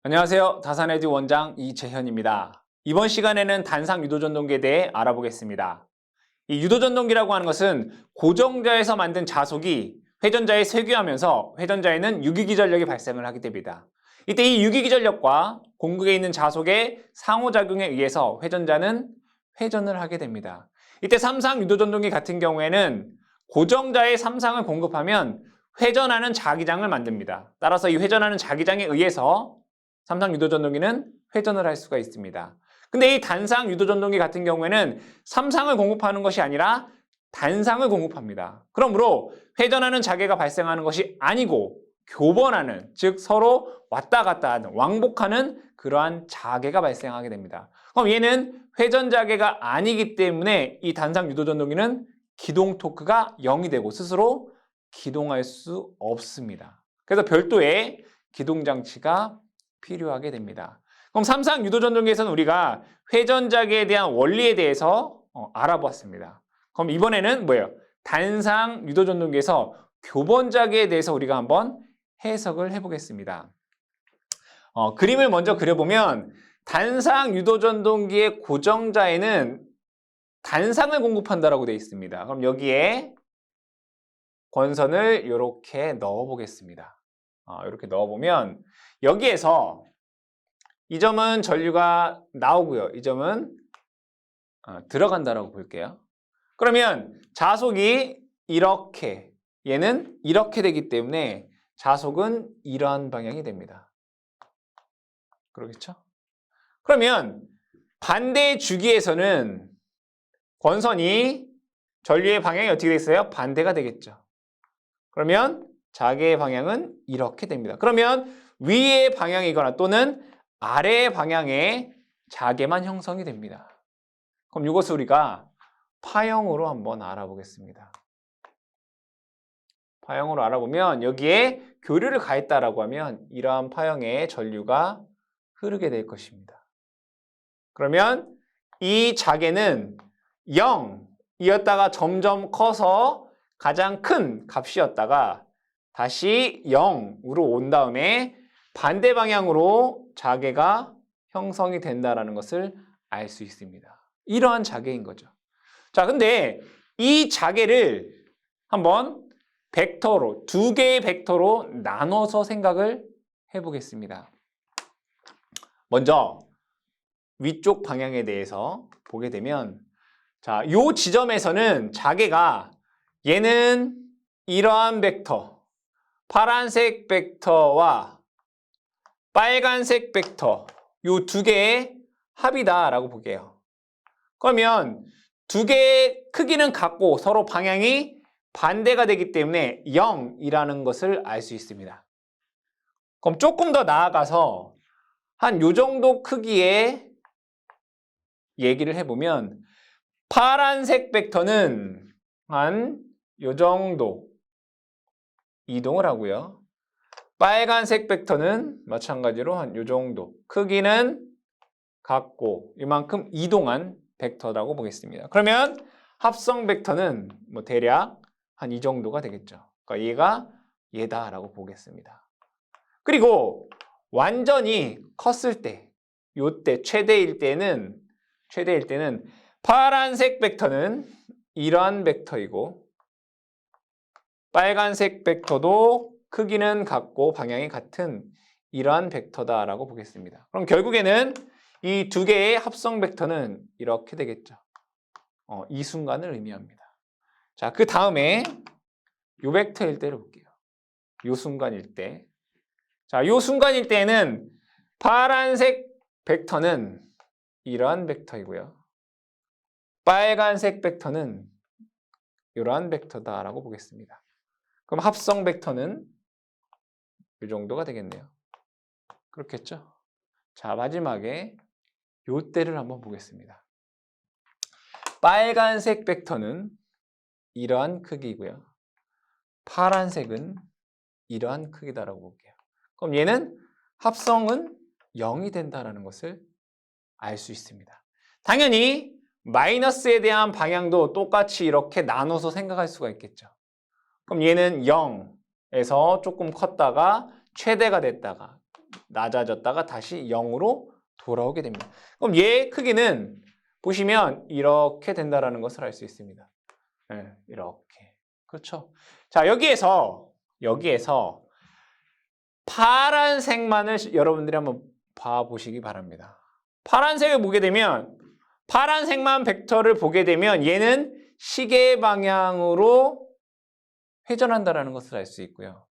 안녕하세요. 다산에듀 원장 이재현입니다. 이번 시간에는 단상 유도전동기에 대해 알아보겠습니다. 이 유도전동기라고 하는 것은 고정자에서 만든 자속이 회전자에 쇄귀하면서 회전자에는 유기기전력이 발생을 하게 됩니다. 이때 이 유기기전력과 공극에 있는 자속의 상호작용에 의해서 회전자는 회전을 하게 됩니다. 이때 삼상 유도전동기 같은 경우에는 고정자에 삼상을 공급하면 회전하는 자기장을 만듭니다. 따라서 이 회전하는 자기장에 의해서 삼상 유도전동기는 회전을 할 수가 있습니다. 근데 이 단상 유도전동기 같은 경우에는 삼상을 공급하는 것이 아니라 단상을 공급합니다. 그러므로 회전하는 자개가 발생하는 것이 아니고 교번하는, 즉 서로 왔다 갔다 하는, 왕복하는 그러한 자개가 발생하게 됩니다. 그럼 얘는 회전 자개가 아니기 때문에 이 단상 유도전동기는 기동 토크가 0이 되고 스스로 기동할 수 없습니다. 그래서 별도의 기동장치가 필요하게 됩니다. 그럼 삼상 유도전동기에서는 우리가 회전자개에 대한 원리에 대해서 알아보았습니다. 그럼 이번에는 뭐예요? 단상 유도전동기에서 교번자개에 대해서 우리가 한번 해석을 해보겠습니다. 그림을 먼저 그려보면 단상 유도전동기의 고정자에는 단상을 공급한다라고 되어 있습니다. 그럼 여기에 권선을 이렇게 넣어보겠습니다. 이렇게 넣어보면 여기에서 이 점은 전류가 나오고요. 이 점은 들어간다라고 볼게요. 그러면 자속이 이렇게, 얘는 이렇게 되기 때문에 자속은 이러한 방향이 됩니다. 그러겠죠? 그러면 반대 주기에서는 권선이 전류의 방향이 어떻게 되어 있어요? 반대가 되겠죠. 그러면 자개의 방향은 이렇게 됩니다. 그러면 위의 방향이거나 또는 아래의 방향의 자개만 형성이 됩니다. 그럼 이것을 우리가 파형으로 한번 알아보겠습니다. 파형으로 알아보면 여기에 교류를 가했다라고 하면 이러한 파형의 전류가 흐르게 될 것입니다. 그러면 이 자개는 0이었다가 점점 커서 가장 큰 값이었다가 다시 0으로 온 다음에 반대 방향으로 자개가 형성이 된다는 것을 알 수 있습니다. 이러한 자개인 거죠. 자, 근데 이 자개를 한번 벡터로, 두 개의 벡터로 나눠서 생각을 해보겠습니다. 먼저 위쪽 방향에 대해서 보게 되면 자, 요 지점에서는 자개가 얘는 이러한 벡터, 파란색 벡터와 빨간색 벡터 요 두 개의 합이다라고 볼게요. 그러면 두 개의 크기는 같고 서로 방향이 반대가 되기 때문에 0이라는 것을 알 수 있습니다. 그럼 조금 더 나아가서 한 요 정도 크기의 얘기를 해보면 파란색 벡터는 한 요 정도 이동을 하고요. 빨간색 벡터는 마찬가지로 한 요 정도 크기는 같고 이만큼 이동한 벡터라고 보겠습니다. 그러면 합성 벡터는 뭐 대략 한 이 정도가 되겠죠. 그러니까 얘가 얘다라고 보겠습니다. 그리고 완전히 컸을 때, 요때 최대일 때는 파란색 벡터는 이러한 벡터이고 빨간색 벡터도 크기는 같고 방향이 같은 이러한 벡터다라고 보겠습니다. 그럼 결국에는 이 두 개의 합성 벡터는 이렇게 되겠죠. 이 순간을 의미합니다. 자, 그 다음에 요 벡터일 때를 볼게요. 요 순간일 때. 자, 요 순간일 때는 파란색 벡터는 이러한 벡터이고요. 빨간색 벡터는 이러한 벡터다라고 보겠습니다. 그럼 합성 벡터는 이 정도가 되겠네요. 그렇겠죠? 자, 마지막에 요 때를 한번 보겠습니다. 빨간색 벡터는 이러한 크기이고요. 파란색은 이러한 크기다라고 볼게요. 그럼 얘는 합성은 0이 된다는 것을 알 수 있습니다. 당연히 마이너스에 대한 방향도 똑같이 이렇게 나눠서 생각할 수가 있겠죠. 그럼 얘는 0에서 조금 컸다가 최대가 됐다가 낮아졌다가 다시 0으로 돌아오게 됩니다. 그럼 얘 크기는 보시면 이렇게 된다라는 것을 알 수 있습니다. 네, 이렇게. 그렇죠. 자, 여기에서 파란색만을 여러분들이 한번 봐보시기 바랍니다. 파란색을 보게 되면 파란색만 벡터를 보게 되면 얘는 시계 방향으로 회전한다라는 것을 알 수 있고요.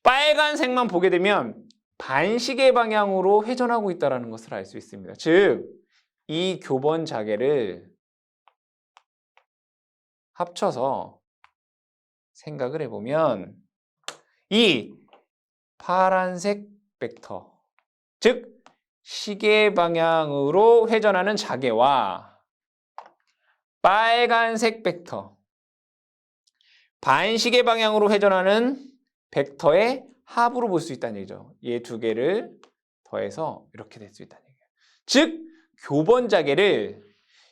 빨간색만 보게 되면 반시계 방향으로 회전하고 있다는 것을 알 수 있습니다. 즉, 이 교번 자개를 합쳐서 생각을 해보면 이 파란색 벡터, 즉 시계 방향으로 회전하는 자개와 빨간색 벡터, 반시계 방향으로 회전하는 벡터의 합으로 볼 수 있다는 얘기죠. 얘 두 개를 더해서 이렇게 될 수 있다는 얘기예요. 즉, 교번 자개를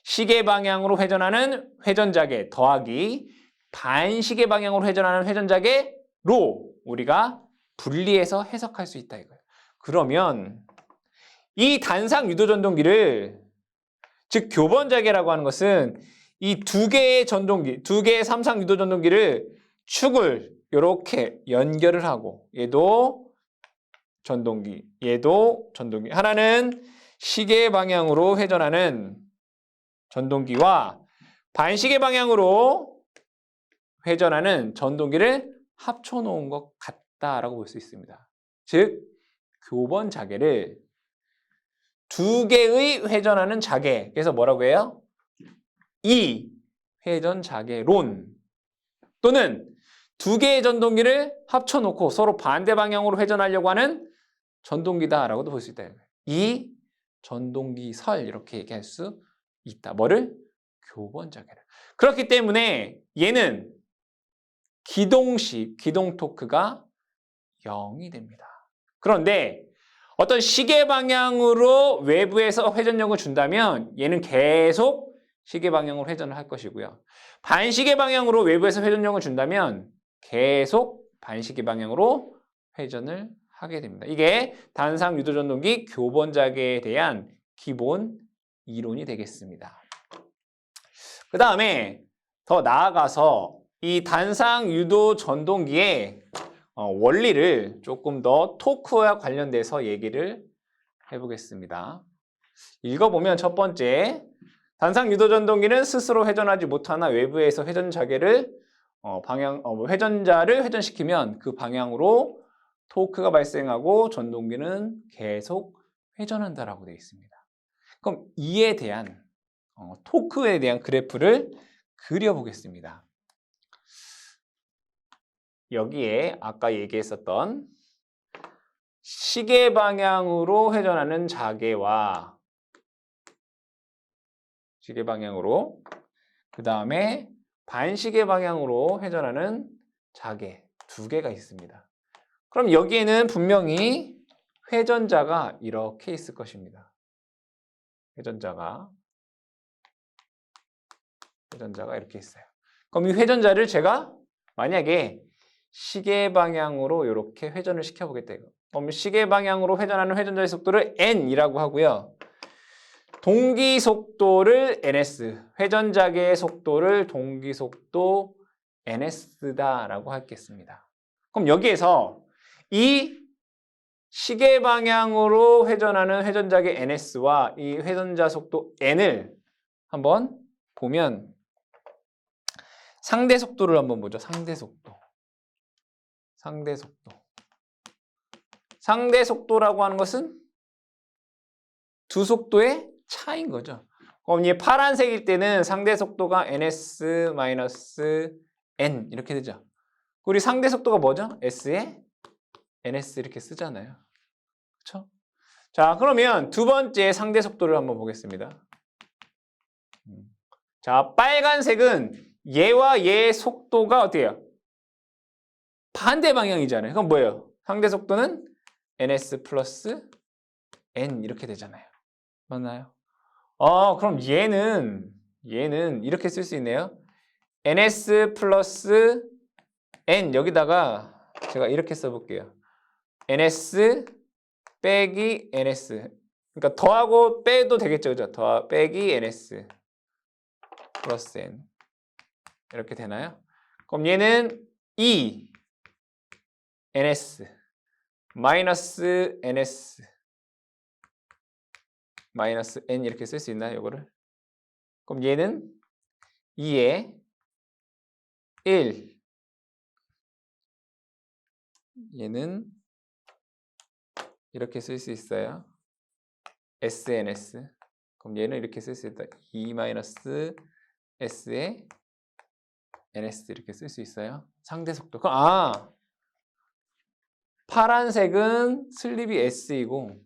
시계 방향으로 회전하는 회전자개 더하기 반시계 방향으로 회전하는 회전자개로 우리가 분리해서 해석할 수 있다 이거예요. 그러면 이 단상 유도전동기를, 즉 교번자개라고 하는 것은 이 두 개의 전동기, 두 개의 삼상 유도전동기를 축을 이렇게 연결을 하고 얘도 전동기, 얘도 전동기. 하나는 시계 방향으로 회전하는 전동기와 반시계 방향으로 회전하는 전동기를 합쳐놓은 것 같다라고 볼 수 있습니다. 즉, 교번 자개를 두 개의 회전하는 자개, 그래서 뭐라고 해요? 이 회전 자개론, 또는 두 개의 전동기를 합쳐놓고 서로 반대 방향으로 회전하려고 하는 전동기다라고도 볼 수 있다. 이 전동기설 이렇게 얘기할 수 있다. 뭐를? 교번 자개를. 그렇기 때문에 얘는 기동시, 기동 토크가 0이 됩니다. 그런데 어떤 시계 방향으로 외부에서 회전력을 준다면 얘는 계속 시계 방향으로 회전을 할 것이고요. 반시계 방향으로 외부에서 회전력을 준다면 계속 반시계 방향으로 회전을 하게 됩니다. 이게 단상 유도전동기 교번자개에 대한 기본 이론이 되겠습니다. 그 다음에 더 나아가서 이 단상 유도전동기의 원리를 조금 더 토크와 관련돼서 얘기를 해보겠습니다. 읽어보면 첫 번째, 단상 유도전동기는 스스로 회전하지 못하나 외부에서 회전자개를 회전자를 회전시키면 그 방향으로 토크가 발생하고 전동기는 계속 회전한다라고 되어 있습니다. 그럼 이에 대한 토크에 대한 그래프를 그려보겠습니다. 여기에 아까 얘기했었던 시계 방향으로 회전하는 자개와 시계 방향으로, 그 다음에 반시계 방향으로 회전하는 자개 두 개가 있습니다. 그럼 여기에는 분명히 회전자가 이렇게 있을 것입니다. 회전자가 이렇게 있어요. 그럼 이 회전자를 제가 만약에 시계 방향으로 이렇게 회전을 시켜보겠다 이거. 그럼 시계 방향으로 회전하는 회전자의 속도를 n이라고 하고요. 동기 속도를 ns, 회전자개의 속도를 동기 속도 ns다라고 하겠습니다. 그럼 여기에서 이 시계 방향으로 회전하는 회전자개 ns와 이 회전자 속도 n을 한번 보면 상대 속도를 한번 보죠. 상대 속도. 상대 속도라고 하는 것은 두 속도의 차이인 거죠. 그럼 이 파란색일 때는 상대 속도가 ns-n 이렇게 되죠. 우리 상대 속도가 뭐죠? s에 ns 이렇게 쓰잖아요. 그렇죠? 자, 그러면 두 번째 상대 속도를 한번 보겠습니다. 자, 빨간색은 얘와 얘의 속도가 어때요? 반대 방향이잖아요. 그럼 뭐예요? 상대 속도는 ns 플러스 n 이렇게 되잖아요. 맞나요? 그럼 얘는 이렇게 쓸 수 있네요. ns 플러스 n 여기다가 제가 이렇게 써볼게요. ns 빼기 ns. 그러니까 더하고 빼도 되겠죠. 그죠? 빼기 ns 플러스 n. 이렇게 되나요? 그럼 얘는 2 ns 마이너스 ns 마이너스 n 이렇게 쓸 수 있나요? 이거를? 그럼 얘는 2에 1 얘는 이렇게 쓸 수 있어요. sns. 그럼 얘는 이렇게 쓸 수 있다. 2 마이너스 s에 ns 이렇게 쓸 수 있어요. 상대 속도. 그럼 파란색은 슬립이 s이고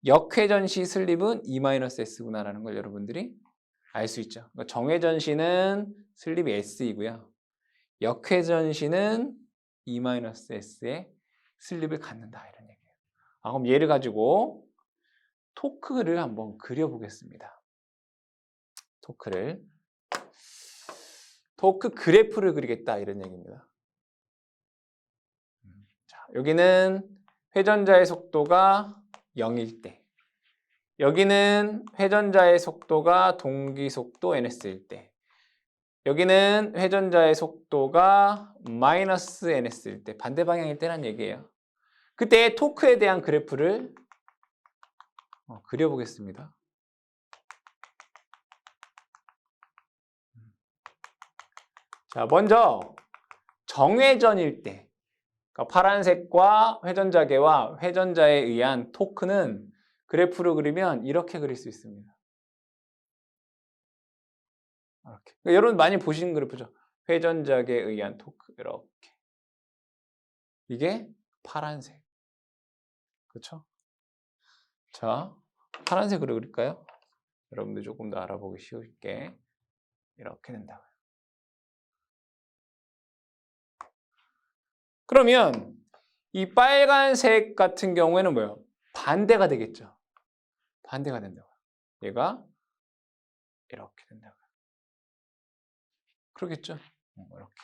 역회전 시 슬립은 2-s구나라는 걸 여러분들이 알 수 있죠. 그러니까 정회전 시는 슬립이 s이고요. 역회전 시는 2-s의 슬립을 갖는다 이런 얘기예요. 그럼 얘를 가지고 토크를 한번 그려보겠습니다. 토크 그래프를 그리겠다 이런 얘기입니다. 자, 여기는 회전자의 속도가 0일 때, 여기는 회전자의 속도가 동기속도 ns일 때, 여기는 회전자의 속도가 마이너스 ns일 때, 반대 방향일 때란 얘기예요. 그때 토크에 대한 그래프를 그려보겠습니다. 자, 먼저 정회전일 때, 그러니까 파란색과 회전자계와 회전자에 의한 토크는 그래프를 그리면 이렇게 그릴 수 있습니다. 이렇게. 그러니까 여러분 많이 보시는 그래프죠. 회전자계에 의한 토크 이렇게. 이게 파란색. 그렇죠? 자, 파란색으로 그릴까요? 여러분들 조금 더 알아보기 쉬울게. 이렇게 된다고요. 그러면 이 빨간색 같은 경우에는 뭐예요? 반대가 되겠죠. 반대가 된다고요. 얘가 이렇게 된다고요. 그러겠죠? 이렇게.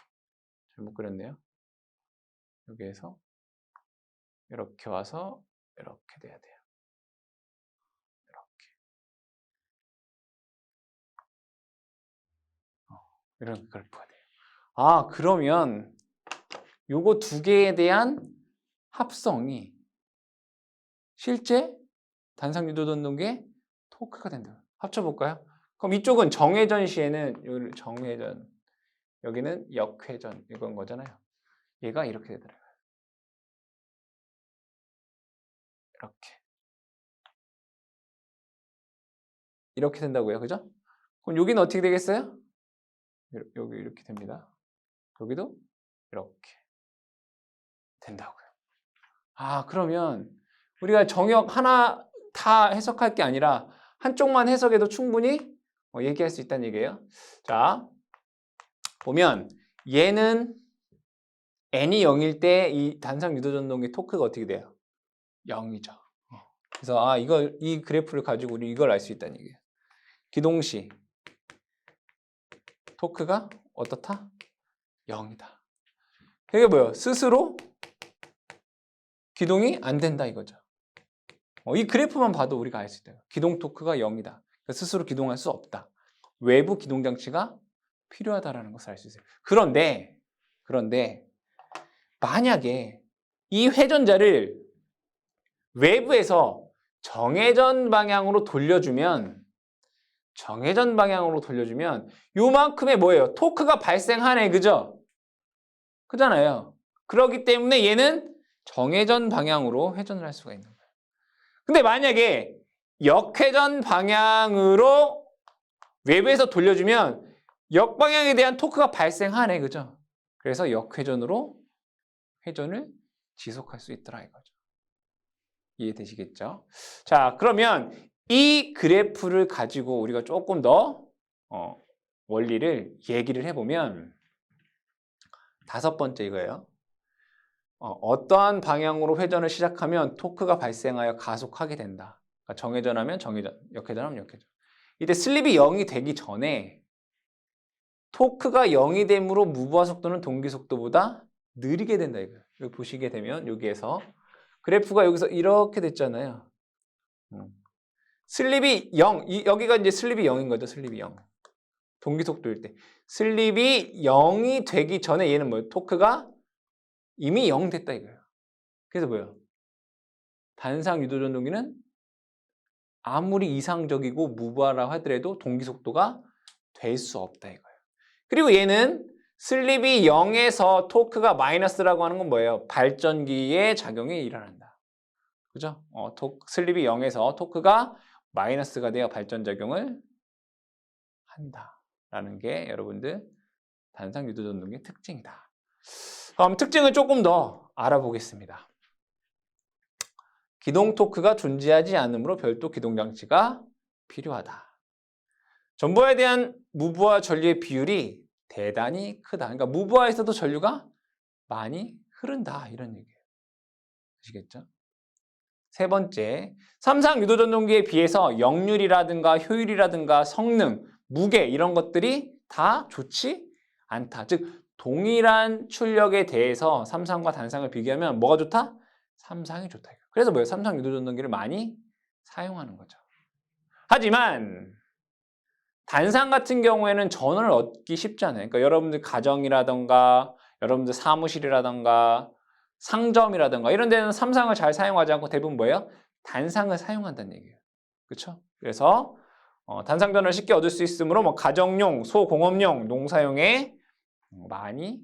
잘못 그렸네요. 여기에서 이렇게 와서 이렇게 돼야 돼요. 이렇게. 이런 그래프가 돼요. 그러면 요거 두 개에 대한 합성이 실제 단상유도전동계의 토크가 된다. 합쳐볼까요? 그럼 이쪽은 정회전 시에는 여기를 정회전, 여기는 역회전 이건 거잖아요. 얘가 이렇게 되더라고요. 이렇게 된다고요. 그죠? 그럼 여기는 어떻게 되겠어요? 여기 이렇게 됩니다. 여기도 이렇게 된다고요. 그러면 우리가 정역 하나 다 해석할 게 아니라 한쪽만 해석해도 충분히 얘기할 수 있다는 얘기예요. 자, 보면 얘는 n이 0일 때 이 단상 유도전동기 토크가 어떻게 돼요? 0이죠. 그래서 이 그래프를 가지고 우리 이걸 알 수 있다는 얘기예요. 기동시 토크가 어떻다? 0이다. 이게 뭐예요? 스스로 기동이 안 된다 이거죠. 이 그래프만 봐도 우리가 알 수 있다. 기동 토크가 0이다. 스스로 기동할 수 없다. 외부 기동 장치가 필요하다라는 것을 알 수 있어요. 그런데 만약에 이 회전자를 외부에서 정회전 방향으로 돌려주면 요만큼의 뭐예요? 토크가 발생하네. 그죠? 그잖아요. 그렇기 때문에 얘는 정회전 방향으로 회전을 할 수가 있는 거예요. 근데 만약에 역회전 방향으로 외부에서 돌려주면 역방향에 대한 토크가 발생하네. 그죠? 그래서 역회전으로 회전을 지속할 수 있더라 이거죠. 이해되시겠죠? 자, 그러면 이 그래프를 가지고 우리가 조금 더 원리를 얘기를 해보면 다섯 번째 이거예요. 어떠한 방향으로 회전을 시작하면 토크가 발생하여 가속하게 된다. 그러니까 정회전하면 정회전, 역회전하면 역회전. 이때 슬립이 0이 되기 전에 토크가 0이 됨으로 무브화 속도는 동기 속도보다 느리게 된다 이거예요. 여기 보시게 되면 여기에서 그래프가 여기서 이렇게 됐잖아요. 슬립이 0, 여기가 이제 슬립이 0인 거죠. 슬립이 0. 동기속도일 때. 슬립이 0이 되기 전에 얘는 뭐예요? 토크가 이미 0 됐다 이거예요. 그래서 뭐예요? 단상 유도전동기는 아무리 이상적이고 무부하라고 하더라도 동기속도가 될 수 없다 이거예요. 그리고 얘는 슬립이 0에서 토크가 마이너스라고 하는 건 뭐예요? 발전기의 작용이 일어난다. 그죠? 슬립이 0에서 토크가 마이너스가 되어 발전작용을 한다라는 게 여러분들 단상 유도전동기의 특징이다. 그럼 특징을 조금 더 알아보겠습니다. 기동 토크가 존재하지 않으므로 별도 기동장치가 필요하다. 전보에 대한 무브와 전류의 비율이 대단히 크다. 그러니까 무브화에서도 전류가 많이 흐른다 이런 얘기예요. 아시겠죠? 세 번째, 삼상 유도전동기에 비해서 역률이라든가 효율이라든가 성능, 무게 이런 것들이 다 좋지 않다. 즉 동일한 출력에 대해서 삼상과 단상을 비교하면 뭐가 좋다? 삼상이 좋다. 그래서 뭐예요? 삼상 유도전동기를 많이 사용하는 거죠. 하지만 단상 같은 경우에는 전원을 얻기 쉽지 않아요. 그러니까 여러분들 가정이라든가 여러분들 사무실이라든가 상점이라든가 이런 데는 삼상을 잘 사용하지 않고 대부분 뭐예요? 단상을 사용한다는 얘기예요. 그렇죠? 그래서 단상 전원을 쉽게 얻을 수 있으므로 뭐 가정용, 소공업용, 농사용에 많이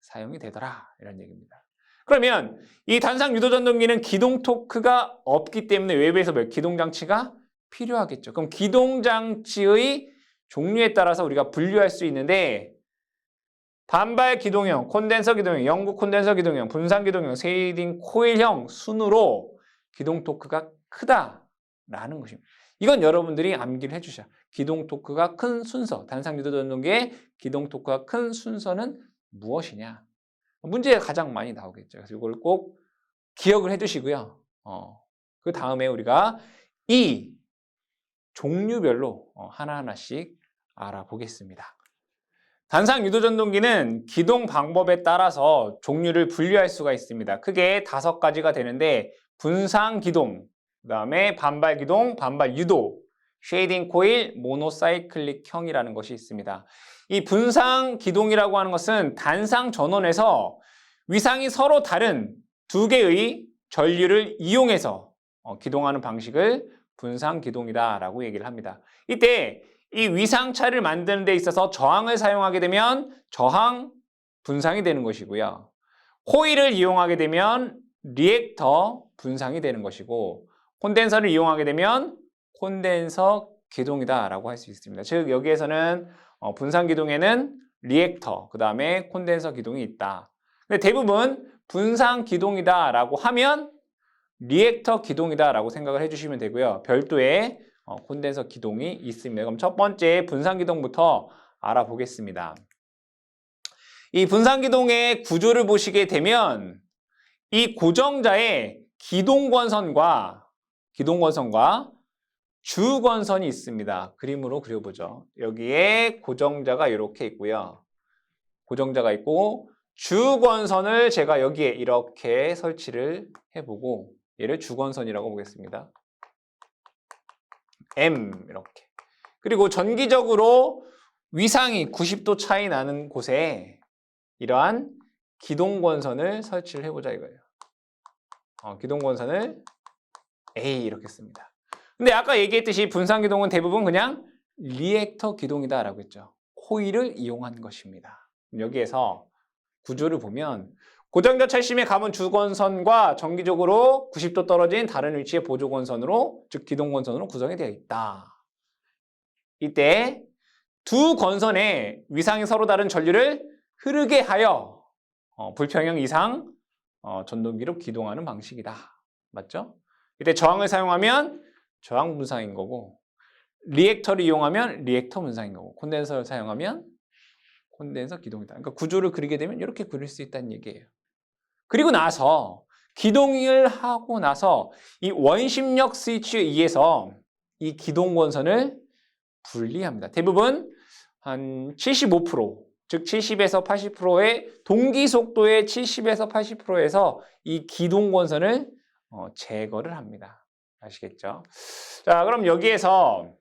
사용이 되더라 이런 얘기입니다. 그러면 이 단상 유도전동기는 기동 토크가 없기 때문에 외부에서 기동장치가 필요하겠죠. 그럼 기동장치의 종류에 따라서 우리가 분류할 수 있는데 반발 기동형, 콘덴서 기동형, 영구 콘덴서 기동형, 분산 기동형, 쉐이딩 코일형 순으로 기동 토크가 크다라는 것입니다. 이건 여러분들이 암기를 해주셔야 기동 토크가 큰 순서, 단상 유도전동기의 기동 토크가 큰 순서는 무엇이냐? 문제가 가장 많이 나오겠죠. 그래서 이걸 꼭 기억을 해두시고요. 그 다음에 우리가 이 종류별로 하나하나씩 알아보겠습니다. 단상 유도전동기는 기동 방법에 따라서 종류를 분류할 수가 있습니다. 크게 5가지가 되는데 분산 기동, 그 다음에 반발 기동, 반발 유도, 쉐이딩 코일, 모노사이클릭형이라는 것이 있습니다. 이 분산 기동이라고 하는 것은 단상 전원에서 위상이 서로 다른 2개의 전류를 이용해서 기동하는 방식을 분산 기동이다라고 얘기를 합니다. 이때 이 위상차를 만드는 데 있어서 저항을 사용하게 되면 저항 분산이 되는 것이고요. 코일을 이용하게 되면 리액터 분산이 되는 것이고 콘덴서를 이용하게 되면 콘덴서 기동이다라고 할 수 있습니다. 즉 여기에서는 분산 기동에는 리액터, 그 다음에 콘덴서 기동이 있다. 근데 대부분 분산 기동이다라고 하면 리액터 기동이다라고 생각을 해주시면 되고요. 별도의 콘덴서 기동이 있습니다. 그럼 첫 번째 분산 기동부터 알아보겠습니다. 이 분산 기동의 구조를 보시게 되면 이 고정자의 기동권선과 주권선이 있습니다. 그림으로 그려보죠. 여기에 고정자가 이렇게 있고요. 고정자가 있고 주권선을 제가 여기에 이렇게 설치를 해보고 얘를 주권선이라고 보겠습니다. M 이렇게. 그리고 전기적으로 위상이 90도 차이 나는 곳에 이러한 기동권선을 설치를 해보자 이거예요. 기동권선을 A 이렇게 씁니다. 근데 아까 얘기했듯이 분산 기동은 대부분 그냥 리액터 기동이다라고 했죠. 코일을 이용한 것입니다. 여기에서 구조를 보면 고정자 찰심의 감은 주권선과 정기적으로 90도 떨어진 다른 위치의 보조권선으로, 즉 기동권선으로 구성이 되어 있다. 이때 두 권선의 위상이 서로 다른 전류를 흐르게 하여 불평형 이상 전동기로 기동하는 방식이다. 맞죠? 이때 저항을 사용하면 저항 분산인 거고, 리액터를 이용하면 리액터 분산인 거고, 콘덴서를 사용하면 콘덴서 기동이다. 그러니까 구조를 그리게 되면 이렇게 그릴 수 있다는 얘기예요. 그리고 나서 기동을 하고 나서 이 원심력 스위치에 의해서 이 기동권선을 분리합니다. 대부분 한 75%, 즉 70에서 80%의 동기 속도의 70에서 80%에서 이 기동권선을 제거를 합니다. 아시겠죠? 자, 그럼 여기에서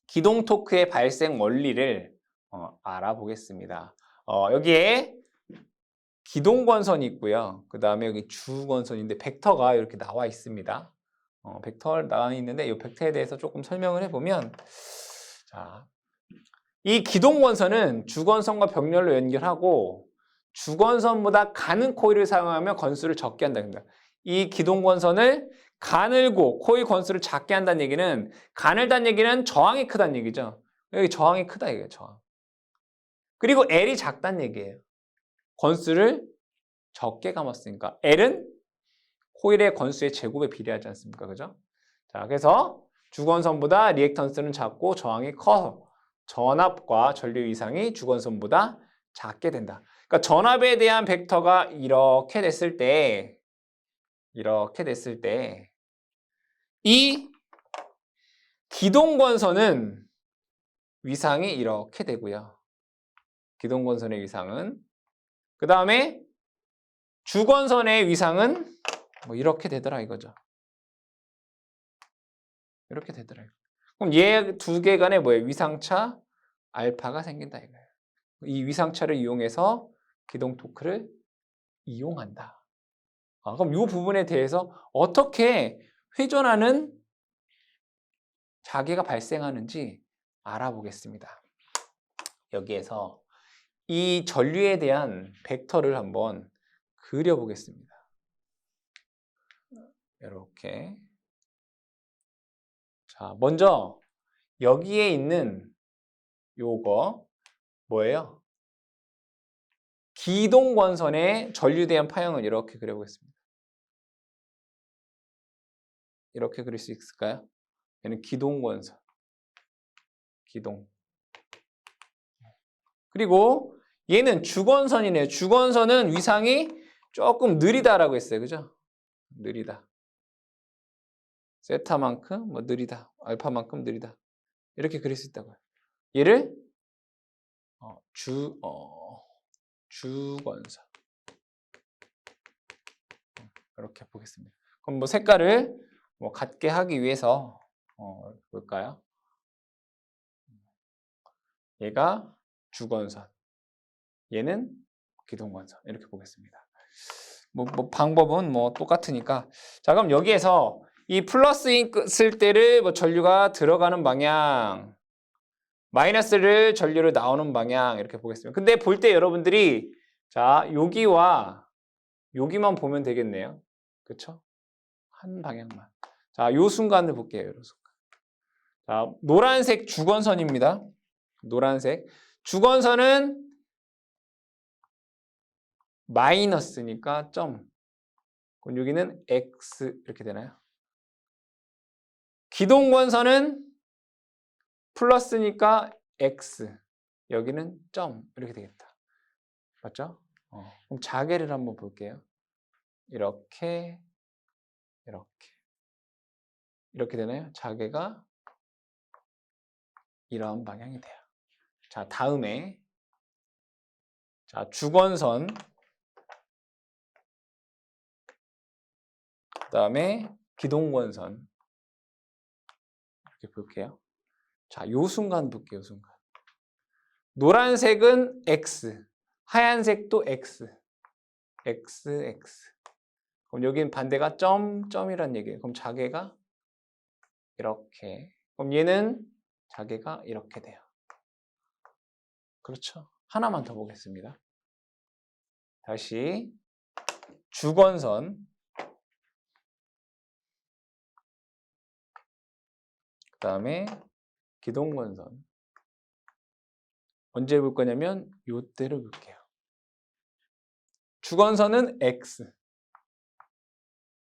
기동 토크의 발생 원리를 알아보겠습니다. 여기에 기동권선이 있고요. 그 다음에 여기 주권선인데 벡터가 이렇게 나와 있습니다. 벡터 나와 있는데 이 벡터에 대해서 조금 설명을 해보면, 자, 이 기동권선은 주권선과 병렬로 연결하고 주권선보다 가는 코일을 사용하며 건수를 적게 한다는 겁니다. 이 기동권선을 가늘고 코일 건수를 작게 한다는 얘기는, 가늘다는 얘기는 저항이 크다는 얘기죠. 여기 저항이 크다 이거예요, 저항. 그리고 L이 작다는 얘기예요. 건수를 적게 감았으니까. L은 코일의 건수의 제곱에 비례하지 않습니까? 그죠? 자, 그래서 주권선보다 리액턴스는 작고 저항이 커서 전압과 전류 이상이 주권선보다 작게 된다. 그러니까 전압에 대한 벡터가 이렇게 됐을 때, 이 기동권선은 위상이 이렇게 되고요. 기동권선의 위상은. 그 다음에 주권선의 위상은 뭐 이렇게 되더라 이거죠. 이렇게 되더라. 그럼 얘 두 개 간에 뭐예요? 위상차 알파가 생긴다 이거예요. 이 위상차를 이용해서 기동 토크를 이용한다. 그럼 이 부분에 대해서 어떻게 회전하는 자개가 발생하는지 알아보겠습니다. 여기에서 이 전류에 대한 벡터를 한번 그려보겠습니다. 이렇게. 자, 먼저 여기에 있는 요거 뭐예요? 기동권선의 전류에 대한 파형을 이렇게 그려보겠습니다. 이렇게 그릴 수 있을까요? 얘는 기동권선. 기동. 그리고 얘는 주권선이네요. 주권선은 위상이 조금 느리다라고 했어요. 그죠? 느리다. 세타만큼 뭐 느리다. 알파만큼 느리다. 이렇게 그릴 수 있다고요. 얘를 주권선. 이렇게 보겠습니다. 그럼 뭐 색깔을 뭐 같게 하기 위해서 볼까요? 얘가 주권선, 얘는 기동권선. 이렇게 보겠습니다. 뭐 방법은 뭐 똑같으니까. 자, 그럼 여기에서 이 플러스 쓸 때를 뭐 전류가 들어가는 방향, 마이너스를 전류를 나오는 방향 이렇게 보겠습니다. 근데 볼 때 여러분들이 자, 여기와 여기만 보면 되겠네요. 그렇죠? 한 방향만. 자, 요 순간을 볼게요. 요 순간. 자, 노란색 주권선입니다. 노란색. 주권선은 마이너스니까 점. 그럼 여기는 X 이렇게 되나요? 기동권선은 플러스니까 X. 여기는 점. 이렇게 되겠다. 맞죠? 그럼 자개를 한번 볼게요. 이렇게, 이렇게. 이렇게 되나요? 자개가 이런 방향이 돼요. 자, 다음에 자, 주권선. 그 다음에 기동권선. 이렇게 볼게요. 자, 요 순간 볼게요. 요 순간. 노란색은 X, 하얀색도 X. X, X. 그럼 여기는 반대가 점, 점이란 얘기예요. 그럼 자개가 이렇게. 그럼 얘는 자개가 이렇게 돼요. 그렇죠? 하나만 더 보겠습니다. 다시 주권선. 그 다음에 기동권선. 언제 볼 거냐면 요때를 볼게요. 주권선은 X.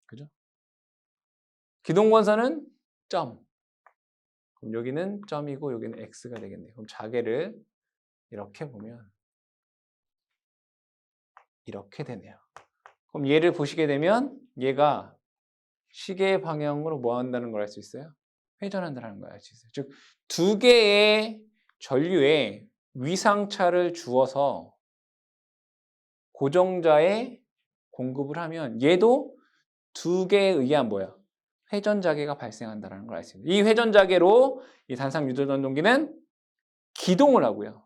그죠? 기동권선은 점. 그럼 여기는 점이고 여기는 X가 되겠네요. 그럼 자개를 이렇게 보면 이렇게 되네요. 그럼 얘를 보시게 되면 얘가 시계 방향으로 뭐 한다는 걸 알 수 있어요? 회전한다는 걸 알 수 있어요. 즉, 두 개의 전류에 위상차를 주어서 고정자에 공급을 하면 얘도 두 개에 의한 뭐야? 회전자계가 발생한다는 걸 알 수 있습니다. 이 회전자계로 이 단상 유도전동기는 기동을 하고요.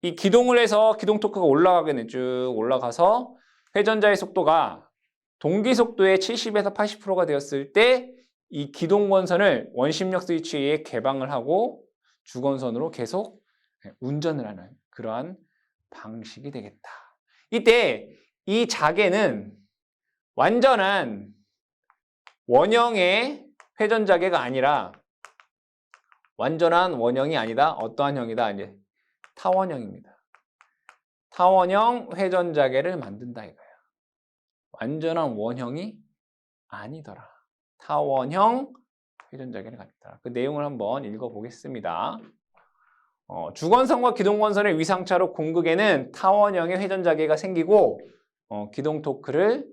이 기동을 해서 기동 토크가 올라가게 쭉 올라가서 회전자의 속도가 동기 속도의 70에서 80%가 되었을 때 이 기동권선을 원심력 스위치에 의해 개방을 하고 주건선으로 계속 운전을 하는 그러한 방식이 되겠다. 이때 이 자계는 완전한 원형의 회전자계가 아니라 완전한 원형이 아니다. 어떠한 형이다? 이제 타원형입니다. 타원형 회전자계를 만든다 이거예요. 완전한 원형이 아니더라. 타원형 회전자계를 갖다. 그 내용을 한번 읽어보겠습니다. 주건선과 기동건선의 위상차로 공극에는 타원형의 회전자계가 생기고 기동 토크를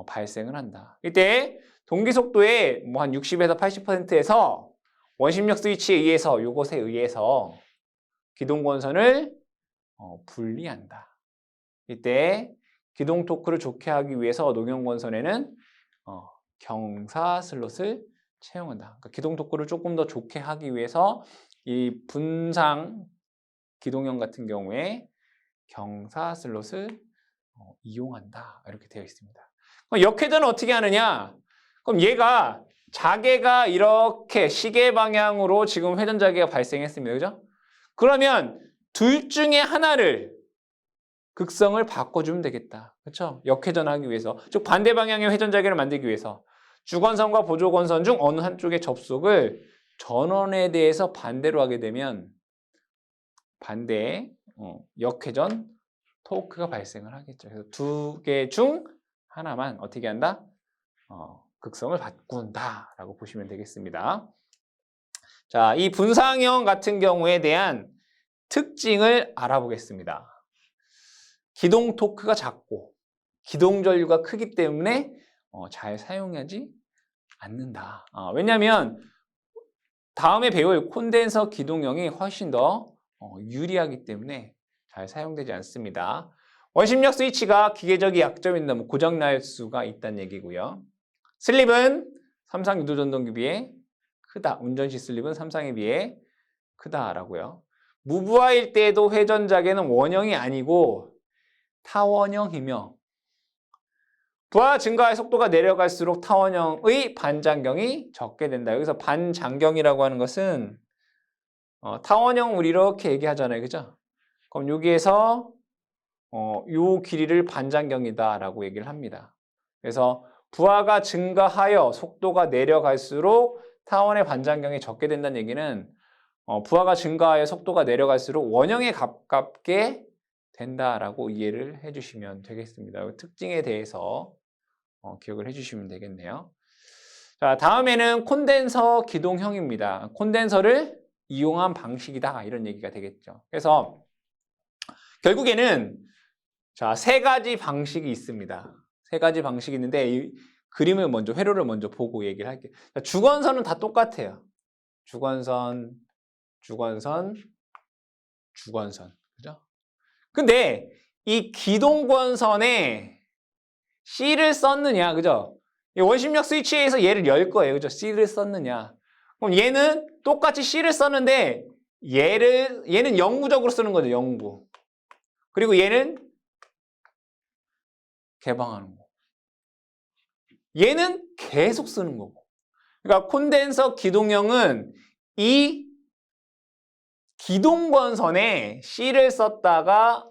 발생을 한다. 이때 동기 속도의 뭐 한 60에서 80%에서 원심력 스위치에 의해서 요것에 의해서 기동건선을 분리한다. 이때 기동 토크를 좋게 하기 위해서 농용건선에는 경사 슬롯을 채용한다. 그러니까 기동 토크를 조금 더 좋게 하기 위해서 이 분상 기동형 같은 경우에 경사 슬롯을 이용한다. 이렇게 되어 있습니다. 그럼 역회전은 어떻게 하느냐? 그럼 얘가 자계가 이렇게 시계 방향으로 지금 회전자계가 발생했습니다. 그죠? 그러면 둘 중에 하나를 극성을 바꿔주면 되겠다. 그렇죠? 역회전하기 위해서. 즉 반대 방향의 회전자계를 만들기 위해서 주건선과 보조건선 중 어느 한쪽의 접속을 전원에 대해서 반대로 하게 되면 반대의 역회전 토크가 발생을 하겠죠. 그래서 두 개 중 하나만 어떻게 한다? 극성을 바꾼다라고 보시면 되겠습니다. 자, 이 분상형 같은 경우에 대한 특징을 알아보겠습니다. 기동 토크가 작고 기동 전류가 크기 때문에 잘 사용하지 않는다. 왜냐하면 다음에 배울 콘덴서 기동형이 훨씬 더 유리하기 때문에 잘 사용되지 않습니다. 원심력 스위치가 기계적인 약점인데 고장날 수가 있다는 얘기고요. 슬립은 삼상 유도전동기에 비해 크다. 운전시 슬립은 삼상에 비해 크다라고요. 무부하일 때에도 회전자계는 원형이 아니고 타원형이며 부하 증가의 속도가 내려갈수록 타원형의 반장경이 적게 된다. 여기서 반장경이라고 하는 것은 타원형 우리 이렇게 얘기하잖아요. 그죠? 그럼 여기에서 요 길이를 반장경이다라고 얘기를 합니다. 그래서 부하가 증가하여 속도가 내려갈수록 타원의 반장경이 적게 된다는 얘기는 부하가 증가하여 속도가 내려갈수록 원형에 가깝게 된다라고 이해를 해주시면 되겠습니다. 특징에 대해서 기억을 해주시면 되겠네요. 자, 다음에는 콘덴서 기동형입니다. 콘덴서를 이용한 방식이다 이런 얘기가 되겠죠. 그래서 결국에는 자, 세 가지 방식이 있습니다. 세 가지 방식이 있는데 이 그림을 먼저 회로를 먼저 보고 얘기를 할게요. 자, 주건선은 다 똑같아요. 주건선, 주건선, 주건선. 그죠? 근데 이 기동권선에 C를 썼느냐, 그죠? 원심력 스위치에 의해서 얘를 열 거예요, 그죠? C를 썼느냐. 그럼 얘는 똑같이 C를 썼는데 얘는 영구적으로 쓰는 거죠, 영구. 그리고 얘는 개방하는 거. 얘는 계속 쓰는 거고. 그러니까 콘덴서 기동형은 이 기동권선에 C를 썼다가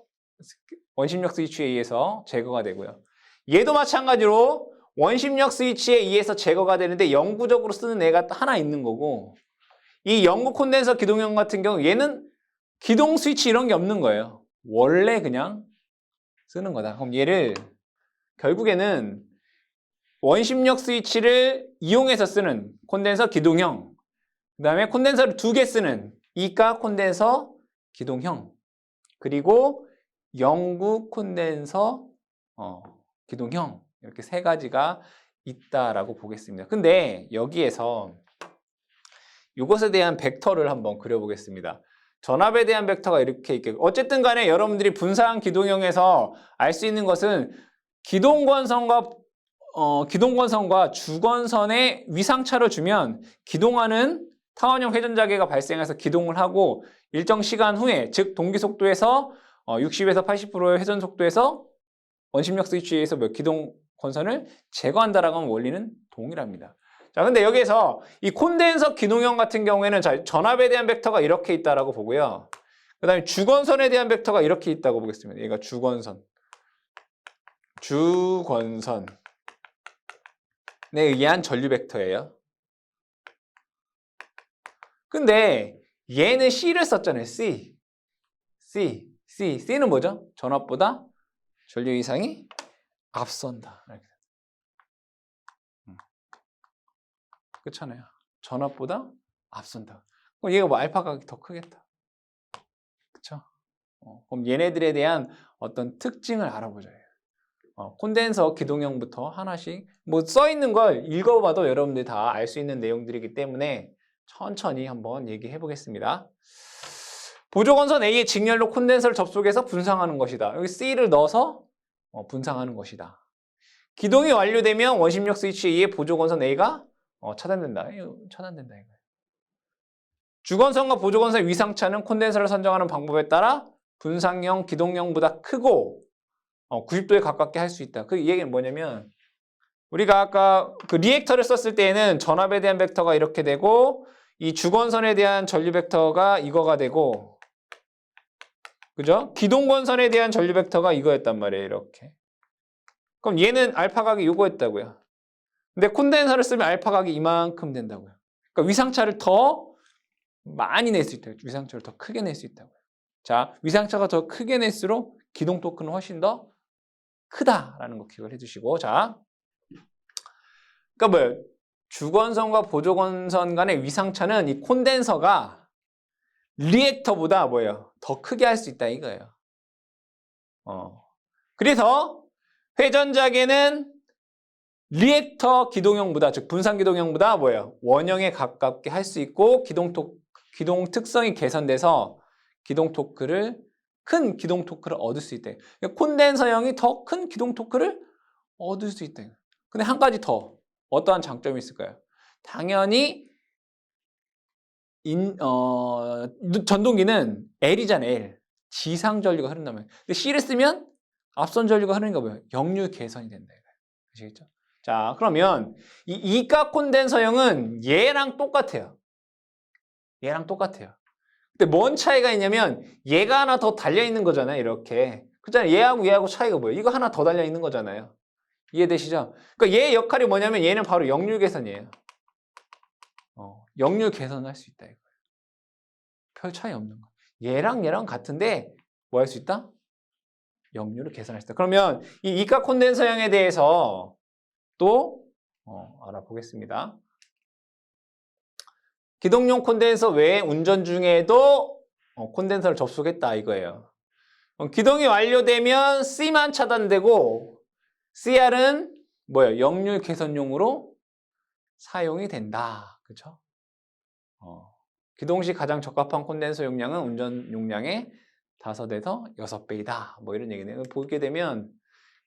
원심력 스위치에 의해서 제거가 되고요. 얘도 마찬가지로 원심력 스위치에 의해서 제거가 되는데 영구적으로 쓰는 애가 하나 있는 거고 이 영구 콘덴서 기동형 같은 경우 얘는 기동 스위치 이런 게 없는 거예요. 원래 그냥 쓰는 거다. 그럼 얘를 결국에는 원심력 스위치를 이용해서 쓰는 콘덴서 기동형 그 다음에 콘덴서를 두 개 쓰는 이가 콘덴서 기동형 그리고 영구 콘덴서 기동형 이렇게 세 가지가 있다라고 보겠습니다. 근데 여기에서 이것에 대한 벡터를 한번 그려보겠습니다. 전압에 대한 벡터가 이렇게 있겠고 어쨌든 간에 여러분들이 분사한 기동형에서 알 수 있는 것은 기동권선과 기동권선과 주권선에 위상차를 주면 기동하는 타원형 회전자계가 발생해서 기동을 하고 일정 시간 후에, 즉 동기속도에서 60에서 80%의 회전속도에서 원심력 스위치에 의해서 기동권선을 제거한다라고 하는 원리는 동일합니다. 자, 근데 여기에서 이 콘덴서 기동형 같은 경우에는 전압에 대한 벡터가 이렇게 있다라고 보고요. 그 다음에 주권선에 대한 벡터가 이렇게 있다고 보겠습니다. 얘가 주권선에 의한 전류 벡터예요. 근데 얘는 C를 썼잖아요. C는 뭐죠? 전압보다 전류 이상이 앞선다. 그렇잖아요. 전압보다 앞선다. 그럼 얘가 뭐 알파가 더 크겠다. 그렇죠? 그럼 얘네들에 대한 어떤 특징을 알아보자. 콘덴서 기동형부터 하나씩 뭐 써 있는 걸 읽어봐도 여러분들이 다 알 수 있는 내용들이기 때문에 천천히 한번 얘기해 보겠습니다. 보조건선 A의 직렬로 콘덴서를 접속해서 분상하는 것이다. 여기 C를 넣어서 분상하는 것이다. 기동이 완료되면 원심력 스위치 A의 보조건선 A가 차단된다. 차단된다 이거예요. 주건선과 보조건선의 위상차는 콘덴서를 선정하는 방법에 따라 분상형, 기동형보다 크고 90도에 가깝게 할 수 있다. 그 얘기는 뭐냐면 우리가 아까 그 리액터를 썼을 때에는 전압에 대한 벡터가 이렇게 되고 이 주건선에 대한 전류 벡터가 이거가 되고, 그죠? 기동건선에 대한 전류 벡터가 이거였단 말이에요. 이렇게. 그럼 얘는 알파각이 이거였다고요. 근데 콘덴서를 쓰면 알파각이 이만큼 된다고요. 그러니까 위상차를 더 많이 낼 수 있다고요. 위상차를 더 크게 낼 수 있다고요. 자, 위상차가 더 크게 낼수록 기동 토크는 훨씬 더 크다라는 거 기억을 해주시고, 자, 그러니까 뭐예요? 주건선과 보조건선 간의 위상차는 이 콘덴서가 리액터보다 뭐예요? 더 크게 할 수 있다 이거예요. 그래서 회전자계는 리액터 기동형보다, 즉 분산 기동형보다 뭐예요? 원형에 가깝게 할 수 있고 기동 특성이 개선돼서 큰 기동 토크를 얻을 수 있대. 콘덴서형이 더 큰 기동 토크를 얻을 수 있대. 근데 한 가지 더 어떠한 장점이 있을까요? 당연히 전동기는 L이잖아, L. 지상 전류가 흐른다면. 근데 C를 쓰면 앞선 전류가 흐르는 거 뭐예요? 역류 개선이 된다. 아시겠죠? 자, 그러면 이 이가 콘덴서형은 얘랑 똑같아요. 근데 뭔 차이가 있냐면 얘가 하나 더 달려있는 거잖아요. 이렇게. 그렇잖아요. 얘하고 차이가 뭐예요? 이거 하나 더 달려있는 거잖아요. 이해되시죠? 그러니까 얘의 역할이 뭐냐면 얘는 바로 역류 개선이에요. 역류 개선을 할 수 있다. 이거예요. 별 차이 없는 거. 얘랑 같은데 뭐 할 수 있다? 역류를 개선할 수 있다. 그러면 이 이가 콘덴서형에 대해서 또 알아보겠습니다. 기동용 콘덴서 외에 운전 중에도 콘덴서를 접속했다 이거예요. 기동이 완료되면 C만 차단되고 CR은 뭐예요? 역류 개선용으로 사용이 된다. 그렇죠? 기동 시 가장 적합한 콘덴서 용량은 운전 용량의 5에서 6배이다. 뭐 이런 얘기네요. 보게 되면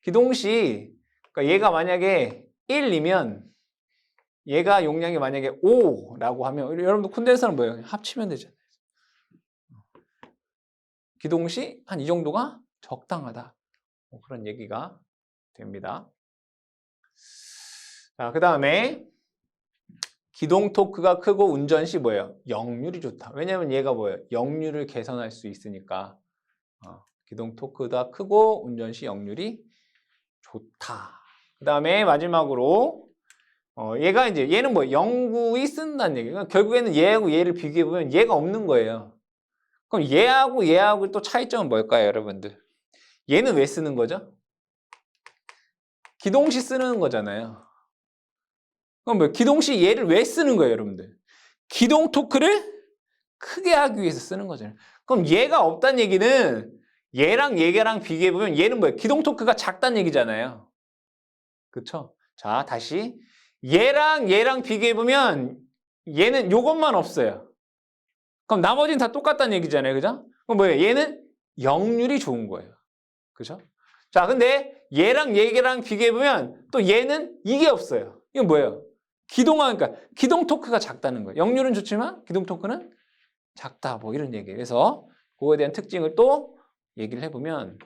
기동 시 그러니까 얘가 만약에 1이면 얘가 용량이 만약에 5라고 하면 여러분들 콘덴서는 뭐예요? 합치면 되잖아요. 기동 시 한 이 정도가 적당하다. 뭐 그런 얘기가 됩니다. 자, 그 다음에 기동 토크가 크고 운전 시 뭐예요? 역률이 좋다. 왜냐면 얘가 뭐예요? 역률을 개선할 수 있으니까. 기동 토크가 크고 운전 시 역률이 좋다. 그 다음에 마지막으로 얘는 뭐 영구히 쓴다는 얘기예요. 결국에는 얘하고 얘를 비교해 보면 얘가 없는 거예요. 그럼 얘하고 또 차이점은 뭘까요, 여러분들? 얘는 왜 쓰는 거죠? 기동 시 쓰는 거잖아요. 그럼 뭐 기동 시 얘를 왜 쓰는 거예요, 여러분들? 기동 토크를 크게 하기 위해서 쓰는 거잖아요. 그럼 얘가 없다는 얘기는 얘랑 비교해 보면 얘는 뭐예요? 기동 토크가 작다는 얘기잖아요. 그렇죠? 자, 다시 얘랑 비교해 보면 얘는 요것만 없어요. 그럼 나머지는 다 똑같다는 얘기잖아요. 그죠? 그럼 뭐예요? 얘는 역률이 좋은 거예요. 그죠? 자, 근데 얘랑 얘랑 비교해보면 또 얘는 이게 없어요. 이건 뭐예요? 그러니까 기동 토크가 작다는 거예요. 역률은 좋지만 기동 토크는 작다. 뭐 이런 얘기예요. 그래서 그거에 대한 특징을 또 얘기를 해보면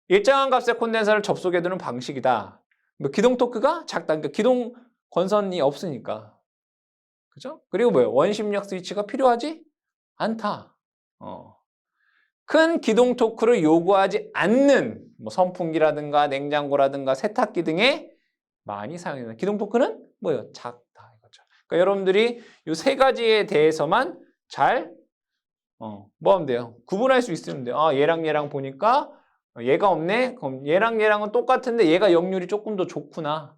일정한 값의 콘덴서를 접속해두는 방식이다. 뭐 기동 토크가 작다. 그러니까 기동 건선이 없으니까. 그죠? 그리고 뭐예요? 원심력 스위치가 필요하지 않다. 큰 기동 토크를 요구하지 않는 뭐 선풍기라든가 냉장고라든가 세탁기 등에 많이 사용되는 기동 토크는 뭐예요? 작다 이거죠. 그러니까 여러분들이 이 세 가지에 대해서만 잘 뭐 하면 돼요? 구분할 수 있으면 돼요. 아, 얘랑 보니까 얘가 없네. 그럼 얘랑은 똑같은데 얘가 역률이 조금 더 좋구나.